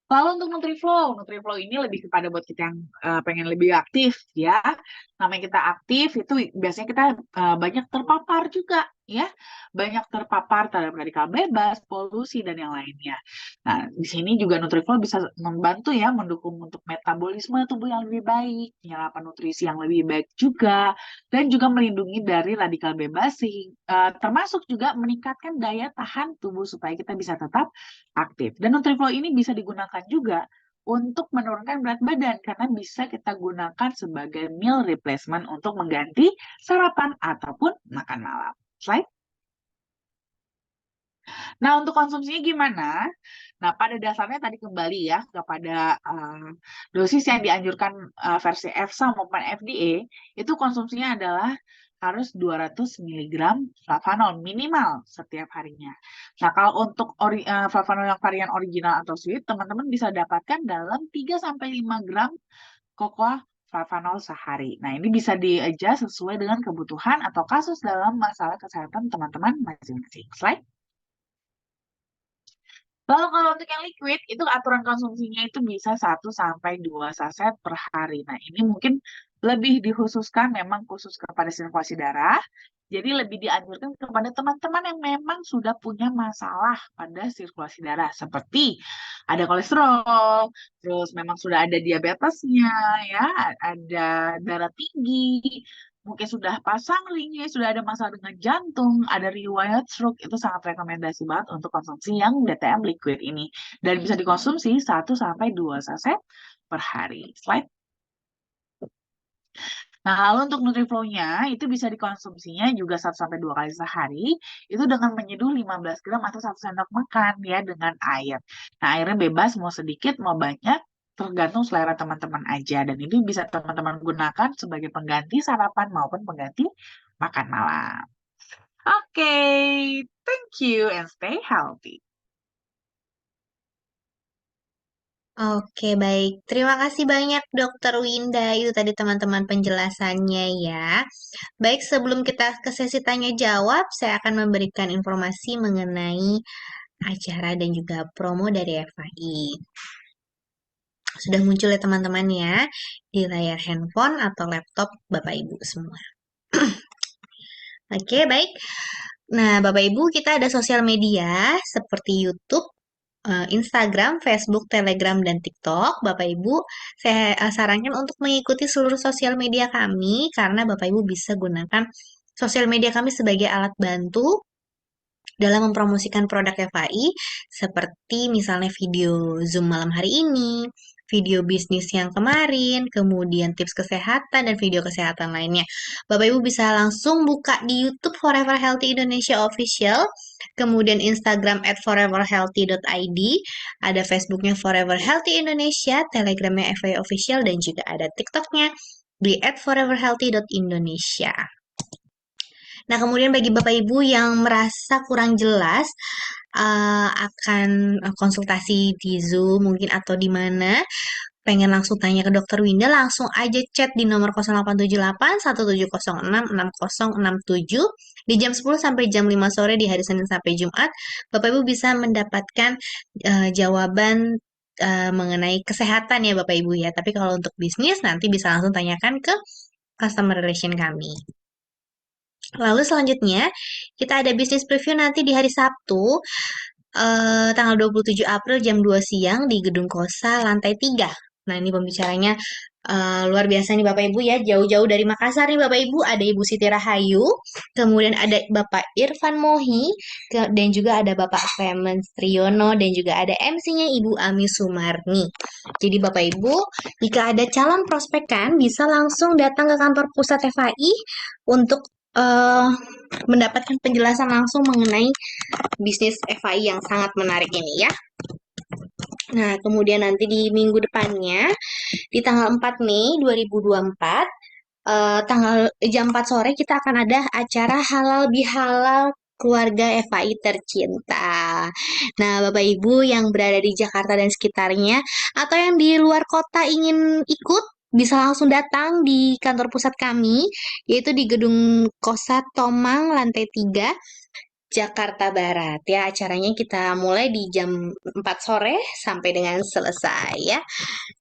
Lalu untuk NutriFlow ini lebih kepada buat kita yang pengen lebih aktif ya. Namanya kita aktif itu biasanya kita banyak terpapar juga ya. Banyak terpapar terhadap radikal bebas, polusi dan yang lainnya. Nah, di sini juga NutriFlow bisa membantu ya mendukung untuk metabolisme tubuh yang lebih baik, penyerapan nutrisi yang lebih baik juga dan juga melindungi dari radikal bebas termasuk juga meningkatkan daya tahan tubuh supaya kita bisa tetap aktif. Dan NutriFlow ini bisa digunakan juga untuk menurunkan berat badan karena bisa kita gunakan sebagai meal replacement untuk mengganti sarapan ataupun makan malam. Slide. Nah, untuk konsumsinya gimana? Nah, pada dasarnya tadi kembali ya kepada dosis yang dianjurkan versi EFSA maupun FDA, itu konsumsinya adalah harus 200 mg flavanol minimal setiap harinya. Nah, kalau untuk flavanol yang varian original atau sweet, teman-teman bisa dapatkan dalam 3-5 gram cocoa flavanol sehari. Nah, ini bisa di-adjust sesuai dengan kebutuhan atau kasus dalam masalah kesehatan teman-teman masing-masing. Slide. Lalu kalau untuk yang liquid, itu aturan konsumsinya itu bisa 1 sampai 2 saset per hari. Nah, ini mungkin lebih dikhususkan memang khusus kepada sirkulasi darah. Jadi lebih dianjurkan kepada teman-teman yang memang sudah punya masalah pada sirkulasi darah. Seperti ada kolesterol, terus memang sudah ada diabetesnya, ya, ada darah tinggi, mungkin sudah pasang ringnya, sudah ada masalah dengan jantung, ada riwayat stroke, itu sangat rekomendasi banget untuk konsumsi yang DTM liquid ini. Dan bisa dikonsumsi 1 sampai 2 saset per hari. Slide. Nah, lalu untuk Nutriflow-nya itu bisa dikonsumsinya juga 1 sampai 2 kali sehari, itu dengan menyeduh 15 gram atau 1 sendok makan ya dengan air. Nah, airnya bebas mau sedikit mau banyak, tergantung selera teman-teman aja. Dan itu bisa teman-teman gunakan sebagai pengganti sarapan maupun pengganti makan malam. Oke, thank you and stay healthy. Oke, baik. Terima kasih banyak Dokter Winda. Itu tadi teman-teman penjelasannya ya. Baik, sebelum kita ke sesi tanya jawab, saya akan memberikan informasi mengenai acara dan juga promo dari FAI. Sudah muncul ya teman-teman ya di layar handphone atau laptop Bapak Ibu semua. Oke, baik. Nah, Bapak Ibu, kita ada sosial media seperti YouTube, Instagram, Facebook, Telegram, dan TikTok. Bapak Ibu, saya sarankan untuk mengikuti seluruh sosial media kami karena Bapak Ibu bisa gunakan sosial media kami sebagai alat bantu dalam mempromosikan produk FAI seperti misalnya video Zoom malam hari ini, video bisnis yang kemarin, kemudian tips kesehatan dan video kesehatan lainnya. Bapak Ibu bisa langsung buka di YouTube Forever Healthy Indonesia Official, kemudian Instagram @foreverhealthy.id, ada Facebooknya Forever Healthy Indonesia, Telegramnya FAI Official, dan juga ada TikToknya di @foreverhealthy.indonesia. Nah, kemudian bagi Bapak Ibu yang merasa kurang jelas akan konsultasi di Zoom mungkin atau di mana, pengen langsung tanya ke Dokter Winda, langsung aja chat di nomor 0878 1706 6067 di jam 10 sampai jam 5 sore di hari Senin sampai Jumat. Bapak Ibu bisa mendapatkan jawaban mengenai kesehatan ya Bapak Ibu ya. Tapi kalau untuk bisnis nanti bisa langsung tanyakan ke customer relation kami. Lalu selanjutnya, kita ada bisnis preview nanti di hari Sabtu, tanggal 27 April jam 2 siang di Gedung Kosa lantai 3. Nah, ini pembicaranya luar biasa nih Bapak Ibu ya, jauh-jauh dari Makassar nih Bapak Ibu, ada Ibu Siti Rahayu, kemudian ada Bapak Irfan Mohi, dan juga ada Bapak Clemens Triyono, dan juga ada MC-nya Ibu Ami Sumarni. Jadi Bapak Ibu, jika ada calon prospekan, bisa langsung datang ke kantor pusat FAI untuk eh, mendapatkan penjelasan langsung mengenai bisnis FAI yang sangat menarik ini ya. Nah, kemudian nanti di minggu depannya, di tanggal 4 Mei 2024, tanggal jam 4 sore kita akan ada acara halal bihalal keluarga FAI tercinta. Nah, Bapak Ibu yang berada di Jakarta dan sekitarnya atau yang di luar kota ingin ikut bisa langsung datang di kantor pusat kami yaitu di Gedung Kosa Tomang lantai 3 Jakarta Barat ya. Acaranya kita mulai di jam 4 sore sampai dengan selesai ya.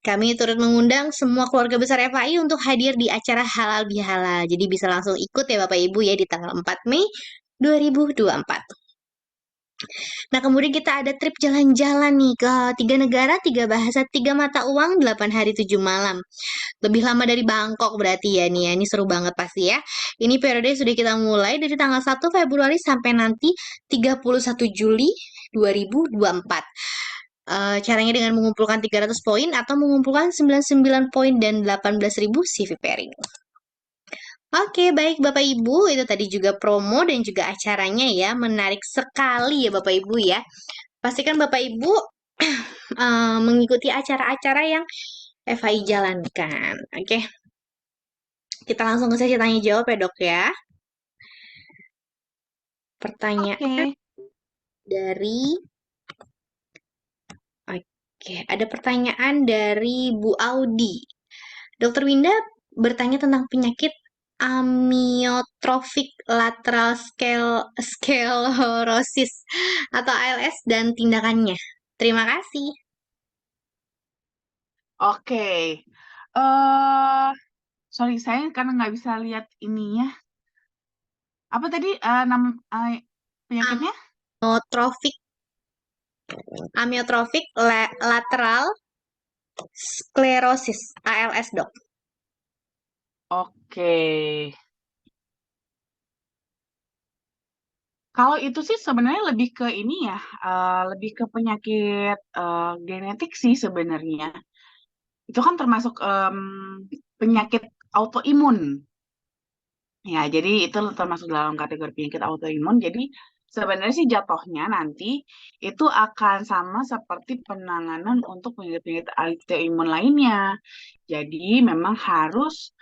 Kami turut mengundang semua keluarga besar FAI untuk hadir di acara Halal Bihalal. Jadi bisa langsung ikut ya Bapak Ibu ya di tanggal 4 Mei 2024. Nah, kemudian kita ada trip jalan-jalan nih ke 3 negara, 3 bahasa, 3 mata uang, 8 hari 7 malam. Lebih lama dari Bangkok berarti ya nih ya. Ini seru banget pasti ya. Ini periode sudah kita mulai dari tanggal 1 Februari sampai nanti 31 Juli 2024. Caranya dengan mengumpulkan 300 poin atau mengumpulkan 99 poin dan 18.000 CV pairing. Oke, baik Bapak Ibu, itu tadi juga promo dan juga acaranya ya, menarik sekali ya Bapak Ibu ya. Pastikan Bapak Ibu mengikuti acara-acara yang FAI jalankan. Oke, kita langsung ke sesi tanya jawab ya Dok ya. Pertanyaan Oke. dari, oke, ada pertanyaan dari Bu Audi. Dokter Winda bertanya tentang penyakit amyotrophic lateral sclerosis atau ALS dan tindakannya. Terima kasih. Oke. eh Sorry, saya karena nggak bisa lihat ininya. Apa tadi penyakitnya? Amyotrofik, amyotrofik lateral sklerosis, ALS, Dok. Oke. Kalau itu sih sebenarnya lebih ke ini ya, lebih ke penyakit genetik sih sebenarnya. Itu kan termasuk penyakit autoimun. Ya, jadi itu termasuk dalam kategori penyakit autoimun. Jadi sebenarnya sih jatuhnya nanti itu akan sama seperti penanganan untuk penyakit-penyakit autoimun lainnya. Jadi memang harus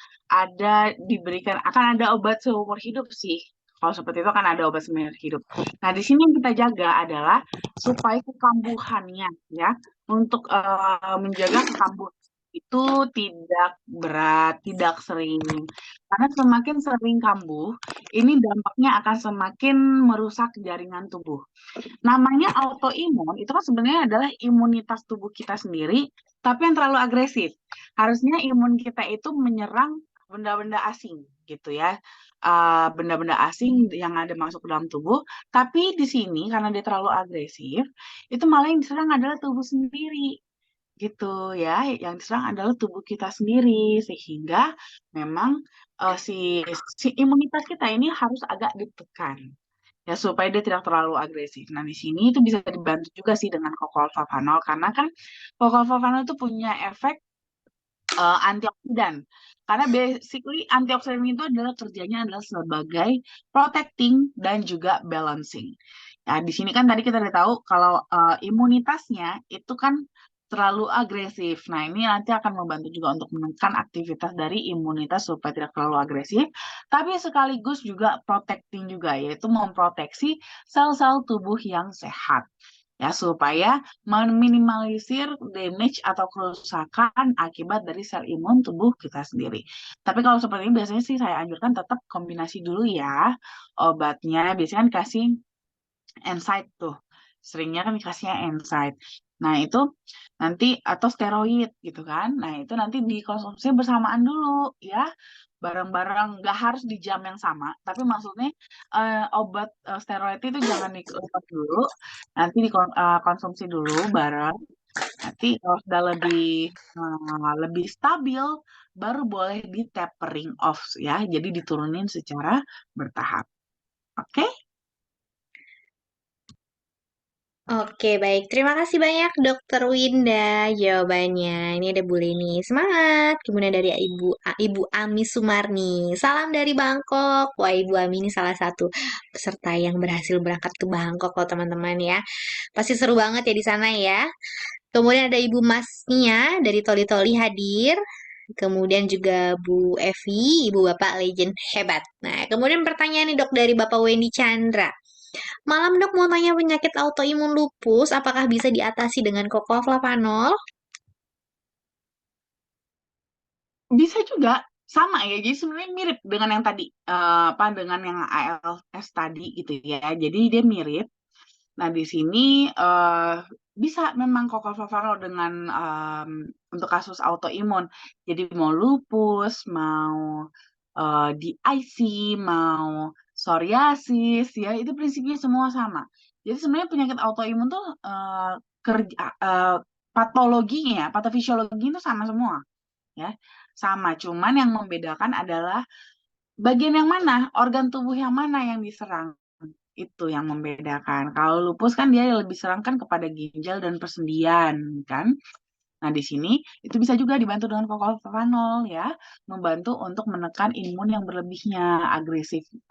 diberikan, akan ada obat seumur hidup sih. Kalau seperti itu akan ada obat seumur hidup. Nah, di sini yang kita jaga adalah supaya kekambuhannya ya, untuk menjaga kekambuhan itu tidak berat, tidak sering. Karena semakin sering kambuh, ini dampaknya akan semakin merusak jaringan tubuh. Namanya autoimun itu kan sebenarnya adalah imunitas tubuh kita sendiri, tapi yang terlalu agresif. Harusnya imun kita itu menyerang benda-benda asing gitu ya. Benda-benda asing yang ada masuk ke dalam tubuh, tapi di sini karena dia terlalu agresif, itu malah yang diserang adalah tubuh sendiri gitu ya. Yang diserang adalah tubuh kita sendiri sehingga memang si si imunitas kita ini harus agak ditekan ya supaya dia tidak terlalu agresif. Nah, di sini itu bisa dibantu juga sih dengan kokolfavanol karena kan kokolfavanol itu punya efek antioksidan. Karena basically antioksidan itu adalah kerjanya adalah sebagai protecting dan juga balancing. Ya, di sini kan tadi kita udah tahu kalau imunitasnya itu kan terlalu agresif. Nah, ini nanti akan membantu juga untuk menekan aktivitas dari imunitas supaya tidak terlalu agresif, tapi sekaligus juga protecting juga, yaitu memproteksi sel-sel tubuh yang sehat. Ya, supaya meminimalisir damage atau kerusakan akibat dari sel imun tubuh kita sendiri. Tapi kalau seperti ini biasanya sih saya anjurkan tetap kombinasi dulu ya obatnya. Biasanya kan kasih NSAID tuh. Seringnya kan dikasihnya NSAID. Nah, itu nanti atau steroid gitu kan. Nah, itu nanti dikonsumsi bersamaan dulu ya. Bareng-bareng nggak harus di jam yang sama, tapi maksudnya obat steroid itu jangan dilepas dulu. Nanti dikonsumsi dulu bareng. Nanti kalau sudah lebih stabil baru boleh di tapering off ya. Jadi diturunin secara bertahap. Oke? Oke, baik. Terima kasih banyak Dokter Winda jawabannya. Ini ada Bu Leni. Semangat. Kemudian dari Ibu Ami Sumarni. Salam dari Bangkok. Wah, Ibu Ami ini salah satu peserta yang berhasil berangkat ke Bangkok loh, teman-teman ya. Pasti seru banget ya di sana ya. Kemudian ada Ibu Masnia dari Toli Toli hadir. Kemudian juga Bu Evi, Ibu Bapak Legend Hebat. Nah, kemudian pertanyaan nih Dok dari Bapak Wendy Chandra. Malam Dok mau tanya penyakit autoimun lupus, apakah bisa diatasi dengan Flavanol? Bisa juga sama ya. Jadi sebenarnya mirip dengan yang tadi apa dengan yang ALS tadi gitu ya. Jadi dia mirip. Nah, di sini bisa memang kokalfavarol dengan untuk kasus autoimun. Jadi mau lupus, mau DIC, mau psoriasis ya, itu prinsipnya semua sama. Jadi sebenarnya penyakit autoimun tuh kerja patologinya, patofisiologinya itu sama semua ya. Sama, cuman yang membedakan adalah bagian yang mana, organ tubuh yang mana yang diserang. Itu yang membedakan. Kalau lupus kan dia lebih serang kan kepada ginjal dan persendian kan. Nah, di sini itu bisa juga dibantu dengan kokolfavanol ya, membantu untuk menekan imun yang berlebihnya,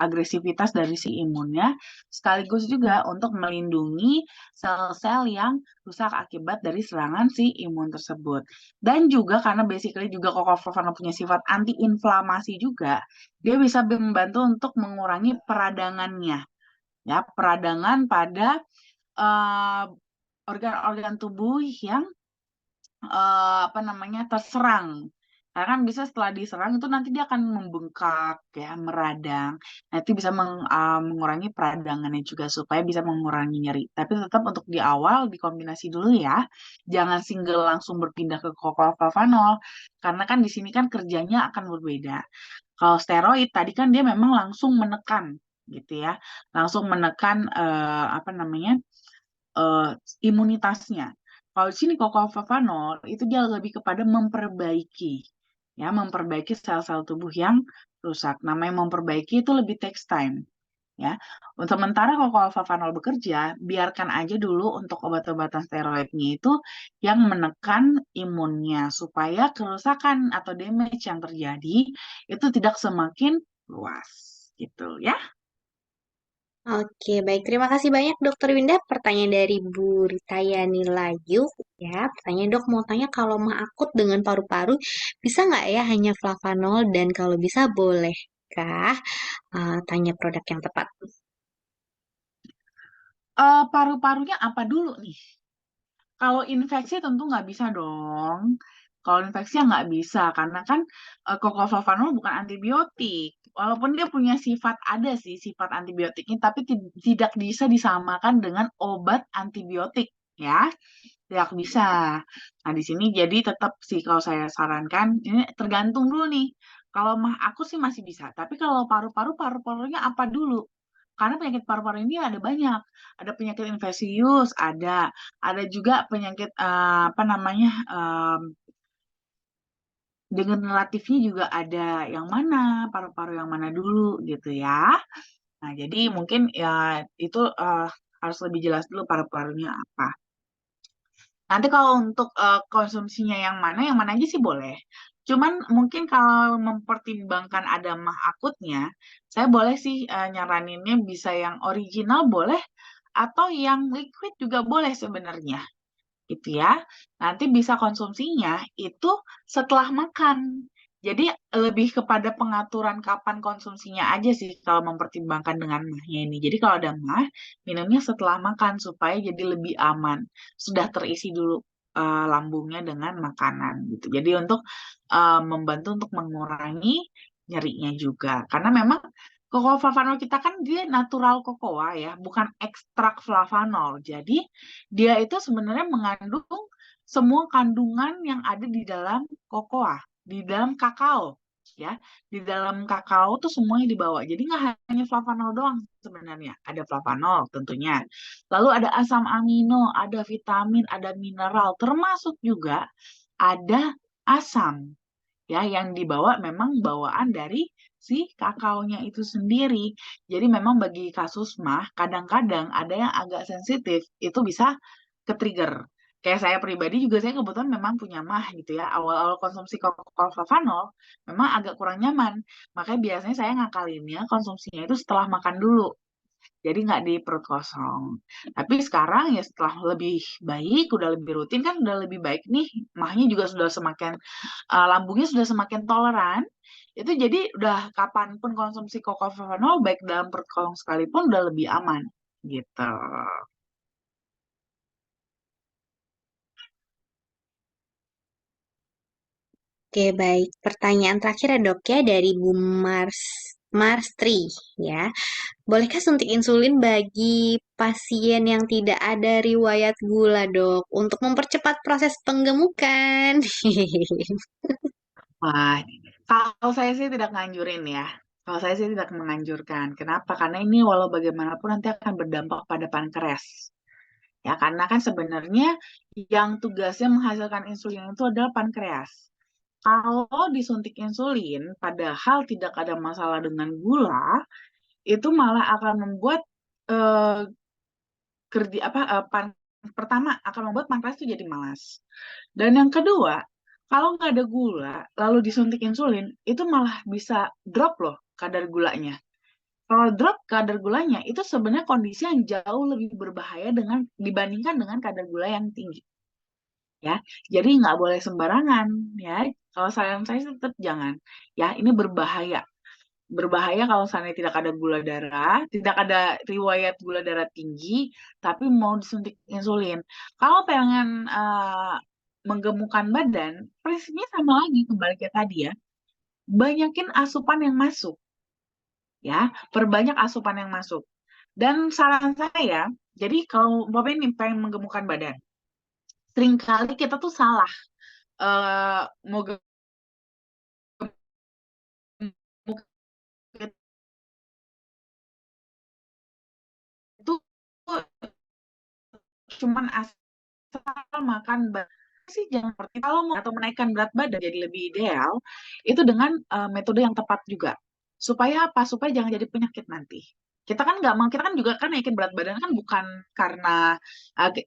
agresivitas dari si imunnya, sekaligus juga untuk melindungi sel-sel yang rusak akibat dari serangan si imun tersebut. Dan juga karena basically juga kokolfavanol punya sifat antiinflamasi juga, dia bisa membantu untuk mengurangi peradangannya, ya, peradangan pada eh, organ-organ tubuh yang apa namanya terserang Karena kan bisa setelah diserang itu nanti dia akan membengkak ya, meradang. Nanti bisa mengurangi peradangannya juga supaya bisa mengurangi nyeri. Tapi tetap untuk di awal dikombinasi dulu ya. Jangan single langsung berpindah ke kokolflavanol karena kan di sini kan kerjanya akan berbeda. Kalau steroid tadi kan dia memang langsung menekan gitu ya. Langsung menekan apa namanya? eh, imunitasnya. Kalau di sini kokolflavanol itu dia lebih kepada memperbaiki, ya, memperbaiki sel-sel tubuh yang rusak. Namanya memperbaiki itu lebih takes time, ya. Untuk sementara kokolflavanol bekerja, biarkan aja dulu untuk obat-obatan steroidnya itu yang menekan imunnya supaya kerusakan atau damage yang terjadi itu tidak semakin luas, gitu ya. Oke, baik. Terima kasih banyak Dokter Winda. Pertanyaan dari Bu Ritayani Layu. Ya, pertanyaan dok mau tanya kalau mah akut dengan paru-paru, bisa nggak ya hanya flavanol dan kalau bisa bolehkah tanya produk yang tepat? Paru-parunya apa dulu nih? Kalau infeksi tentu nggak bisa dong. Kalau infeksi ya nggak bisa, karena kan Kocovovanol bukan antibiotik. Walaupun dia punya sifat, ada sih sifat antibiotiknya, tapi tidak bisa disamakan dengan obat antibiotik, ya. Tidak bisa. Nah, di sini jadi tetap sih kalau saya sarankan, ini tergantung dulu nih. Kalau mah aku sih masih bisa, tapi kalau paru-parunya apa dulu? Karena penyakit paru-paru ini ada banyak. Ada penyakit infeksius, ada juga penyakit apa namanya degeneratifnya juga ada. Yang mana paru-paru yang mana dulu gitu ya. Nah jadi mungkin ya itu harus lebih jelas dulu paru-parunya apa. Nanti kalau untuk konsumsinya yang mana aja sih boleh. Cuman mungkin kalau mempertimbangkan ada mah akutnya, saya boleh sih nyaraninnya bisa yang original boleh atau yang liquid juga boleh sebenarnya gitu ya. Nanti bisa konsumsinya itu setelah makan. Jadi lebih kepada pengaturan kapan konsumsinya aja sih kalau mempertimbangkan dengan mahnya ini. Jadi kalau ada mah, minumnya setelah makan supaya jadi lebih aman. Sudah terisi dulu lambungnya dengan makanan gitu. Jadi untuk membantu untuk mengurangi nyerinya juga. Karena memang Cocoa flavanol kita kan dia natural cocoa ya, bukan ekstrak flavanol. Jadi dia itu sebenarnya mengandung semua kandungan yang ada di dalam kokoa, di dalam kakao, ya. Di dalam kakao tuh semuanya dibawa. Jadi nggak hanya flavanol doang sebenarnya. Ada flavanol tentunya. Lalu ada asam amino, ada vitamin, ada mineral, termasuk juga ada asam ya yang dibawa memang bawaan dari si kakaonya itu sendiri. Jadi memang bagi kasus mah kadang-kadang ada yang agak sensitif itu bisa ke-trigger. Kayak saya pribadi juga saya kebetulan memang punya mah gitu ya. Awal-awal konsumsi flavanol memang agak kurang nyaman. Makanya biasanya saya ngakalinnya konsumsinya itu setelah makan dulu. Jadi nggak di perut kosong. Tapi sekarang ya setelah lebih baik, udah lebih rutin kan udah lebih baik nih. Mahnya juga sudah semakin, lambungnya sudah semakin toleran. Itu jadi udah kapanpun konsumsi kocovovanol baik dalam perut kosong sekalipun udah lebih aman gitu. Oke, baik. Pertanyaan terakhir ya dok ya dari Bu Marstri ya. Bolehkah suntik insulin bagi pasien yang tidak ada riwayat gula, Dok, untuk mempercepat proses penggemukan? Wah, kalau saya sih tidak nganjurin ya. Kalau saya sih tidak menganjurkan. Kenapa? Karena ini walau bagaimanapun nanti akan berdampak pada pankreas. Ya, karena kan sebenarnya yang tugasnya menghasilkan insulin itu adalah pankreas. Kalau disuntik insulin, padahal tidak ada masalah dengan gula, itu malah akan membuat eh, kerja apa pertama akan membuat pankreas itu jadi malas. Dan yang kedua, kalau nggak ada gula, lalu disuntik insulin, itu malah bisa drop loh kadar gulanya. Kalau drop kadar gulanya, itu sebenarnya kondisi yang jauh lebih berbahaya dibandingkan dengan kadar gula yang tinggi. Ya, jadi nggak boleh sembarangan ya. Kalau saran saya tetap jangan. Ya, ini berbahaya. Berbahaya kalau misalnya tidak ada gula darah, tidak ada riwayat gula darah tinggi, tapi mau disuntik insulin. Kalau pengen menggemukkan badan, prinsipnya sama lagi kembali ke tadi ya. Banyakin asupan yang masuk, ya, perbanyak asupan yang masuk. Dan saran saya, jadi kalau Bapak ini pengen menggemukkan badan, seringkali kita tuh salah. Mau gemuk itu cuman asal makan sih jangan seperti kalau mau atau menaikkan berat badan jadi lebih ideal itu dengan metode yang tepat juga supaya apa supaya jangan jadi penyakit nanti kita kan nggak mau kita kan juga kan naikin berat badan kan bukan karena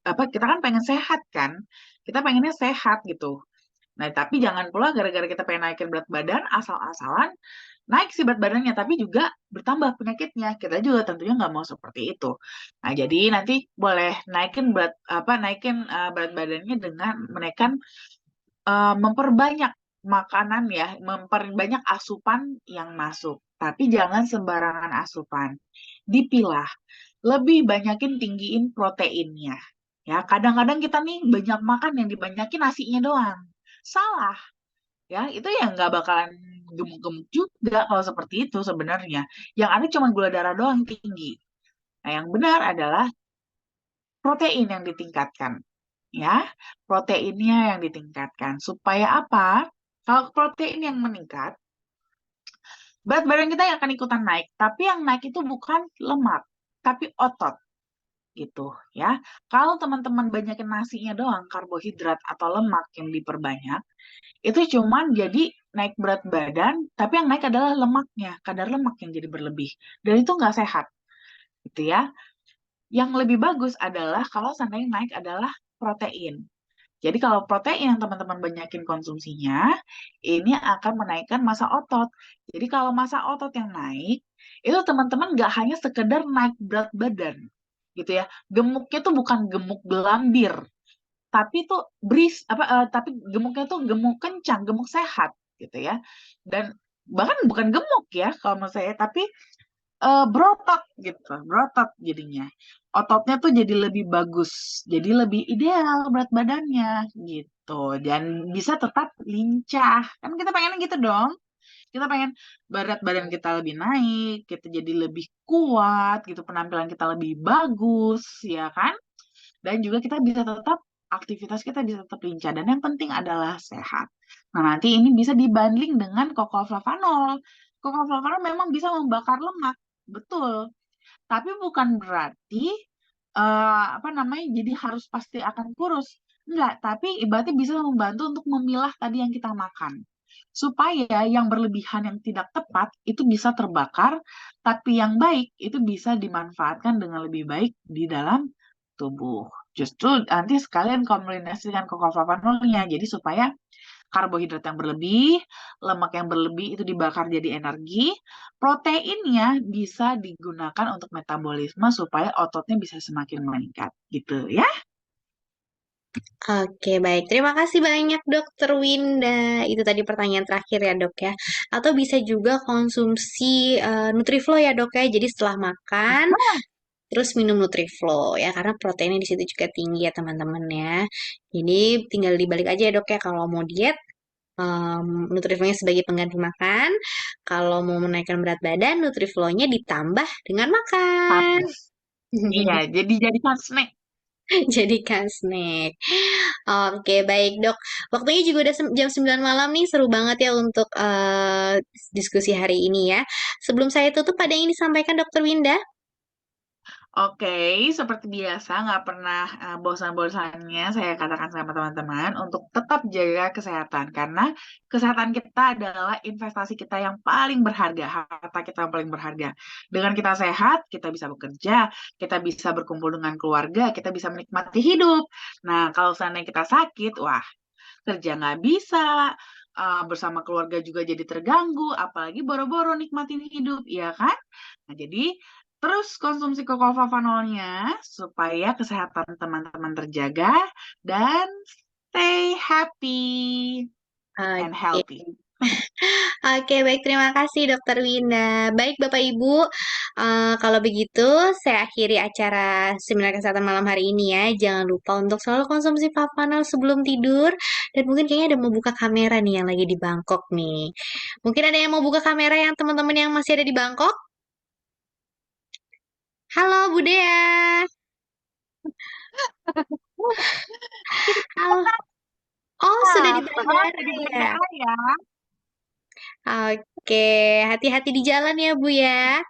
apa kita kan pengen sehat kan kita pengennya sehat gitu. Nah, tapi jangan pula gara-gara kita pengen naikin berat badan asal-asalan naik sih berat badannya, tapi juga bertambah penyakitnya. Kita juga tentunya nggak mau seperti itu. Nah, jadi nanti boleh naikin berat badannya dengan menaikkan memperbanyak makanan ya, memperbanyak asupan yang masuk. Tapi jangan sembarangan asupan. Dipilah. Lebih banyakin tinggiin proteinnya. Ya, kadang-kadang kita nih banyak makan yang dibanyakin nasinya doang. Salah ya itu ya nggak bakalan gemuk-gemuk juga kalau seperti itu sebenarnya yang ada cuma gula darah doang tinggi. Nah yang benar adalah protein yang ditingkatkan ya proteinnya yang ditingkatkan supaya apa kalau protein yang meningkat berat badan kita yang akan ikutan naik tapi yang naik itu bukan lemak tapi otot gitu ya kalau teman-teman banyakin nasinya doang karbohidrat atau lemak yang diperbanyak itu cuman jadi naik berat badan, tapi yang naik adalah lemaknya, kadar lemak yang jadi berlebih. Dan itu nggak sehat, gitu ya. Yang lebih bagus adalah kalau seandainya naik adalah protein. Jadi kalau protein yang teman-teman banyakin konsumsinya, ini akan menaikkan massa otot. Jadi kalau massa otot yang naik, itu teman-teman nggak hanya sekedar naik berat badan, gitu ya. Gemuknya tuh bukan gemuk gelambir, tapi tuh tapi gemuknya tuh gemuk kencang, gemuk sehat gitu ya. Dan bahkan bukan gemuk ya kalau menurut saya, tapi berotot gitu, berotot jadinya. Ototnya tuh jadi lebih bagus, jadi lebih ideal berat badannya gitu. Dan bisa tetap lincah. Kan kita pengennya gitu dong. Kita pengen berat badan kita lebih naik, kita jadi lebih kuat gitu, penampilan kita lebih bagus, ya kan? Dan juga kita bisa tetap aktivitas kita bisa tetap lincah dan yang penting adalah sehat. Nah, nanti ini bisa dibanding dengan kokoflavanol. Kokoflavanol memang bisa membakar lemak, betul. Tapi bukan berarti apa namanya jadi harus pasti akan kurus. Enggak, tapi ibaratnya bisa membantu untuk memilah tadi yang kita makan. Supaya yang berlebihan yang tidak tepat itu bisa terbakar, tapi yang baik itu bisa dimanfaatkan dengan lebih baik di dalam tubuh. Justru nanti sekalian kombinasikan kokoflavanolnya. Jadi supaya karbohidrat yang berlebih, lemak yang berlebih itu dibakar jadi energi, proteinnya bisa digunakan untuk metabolisme supaya ototnya bisa semakin meningkat. Gitu ya. Oke, baik. Terima kasih banyak, Dokter Winda. Itu tadi pertanyaan terakhir ya, Dok ya. Atau bisa juga konsumsi Nutriflo ya, Dok ya. Jadi setelah makan, terus minum Nutriflo ya, karena proteinnya di situ juga tinggi ya, teman-teman ya. Jadi tinggal dibalik aja ya, Dok ya. Kalau mau diet, Nutriflo-nya sebagai pengganti makan. Kalau mau menaikkan berat badan, Nutriflo-nya ditambah dengan makan. Sama. Iya, jadi jadikan snack. Jadikan snack. Oke, baik dok. Waktunya juga udah jam 9 malam nih. Seru banget ya untuk diskusi hari ini ya. Sebelum saya tutup, ada yang ingin disampaikan Dokter Winda? Oke, seperti biasa nggak pernah bosan-bosannya saya katakan sama teman-teman untuk tetap jaga kesehatan karena kesehatan kita adalah investasi kita yang paling berharga, harta kita yang paling berharga. Dengan kita sehat, kita bisa bekerja, kita bisa berkumpul dengan keluarga, kita bisa menikmati hidup. Nah, kalau seandainya kita sakit, wah kerja nggak bisa, bersama keluarga juga jadi terganggu, apalagi boro-boro nikmatin hidup, ya kan? Nah, jadi terus konsumsi kokoflavanolnya supaya kesehatan teman-teman terjaga dan stay happy and Oke. healthy. Oke, baik. Terima kasih Dokter Winda. Baik, Bapak Ibu. Kalau begitu, saya akhiri acara seminar kesehatan malam hari ini ya. Jangan lupa untuk selalu konsumsi Papanol sebelum tidur. Dan mungkin kayaknya ada mau buka kamera nih yang lagi di Bangkok nih. Mungkin ada yang mau buka kamera yang teman-teman yang masih ada di Bangkok? Halo, Bu Dea. Halo. Oh, sudah di Selamat bandara hari ya. Bunda ya. Oke, hati-hati di jalan ya, Bu ya.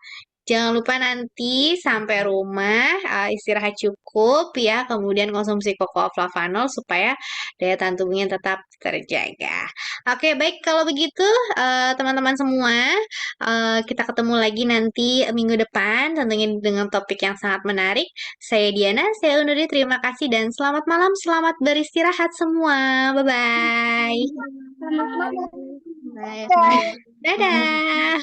Jangan lupa nanti sampai rumah istirahat cukup ya, kemudian konsumsi koko flavanol supaya daya tahan tubuhnya tetap terjaga. Oke, baik kalau begitu teman-teman semua, kita ketemu lagi nanti minggu depan tentunya dengan topik yang sangat menarik. Saya Diana, saya undur diri. Terima kasih dan selamat malam, selamat beristirahat semua. Bye-bye. Selamat malam. Bye. Dah. Dadah.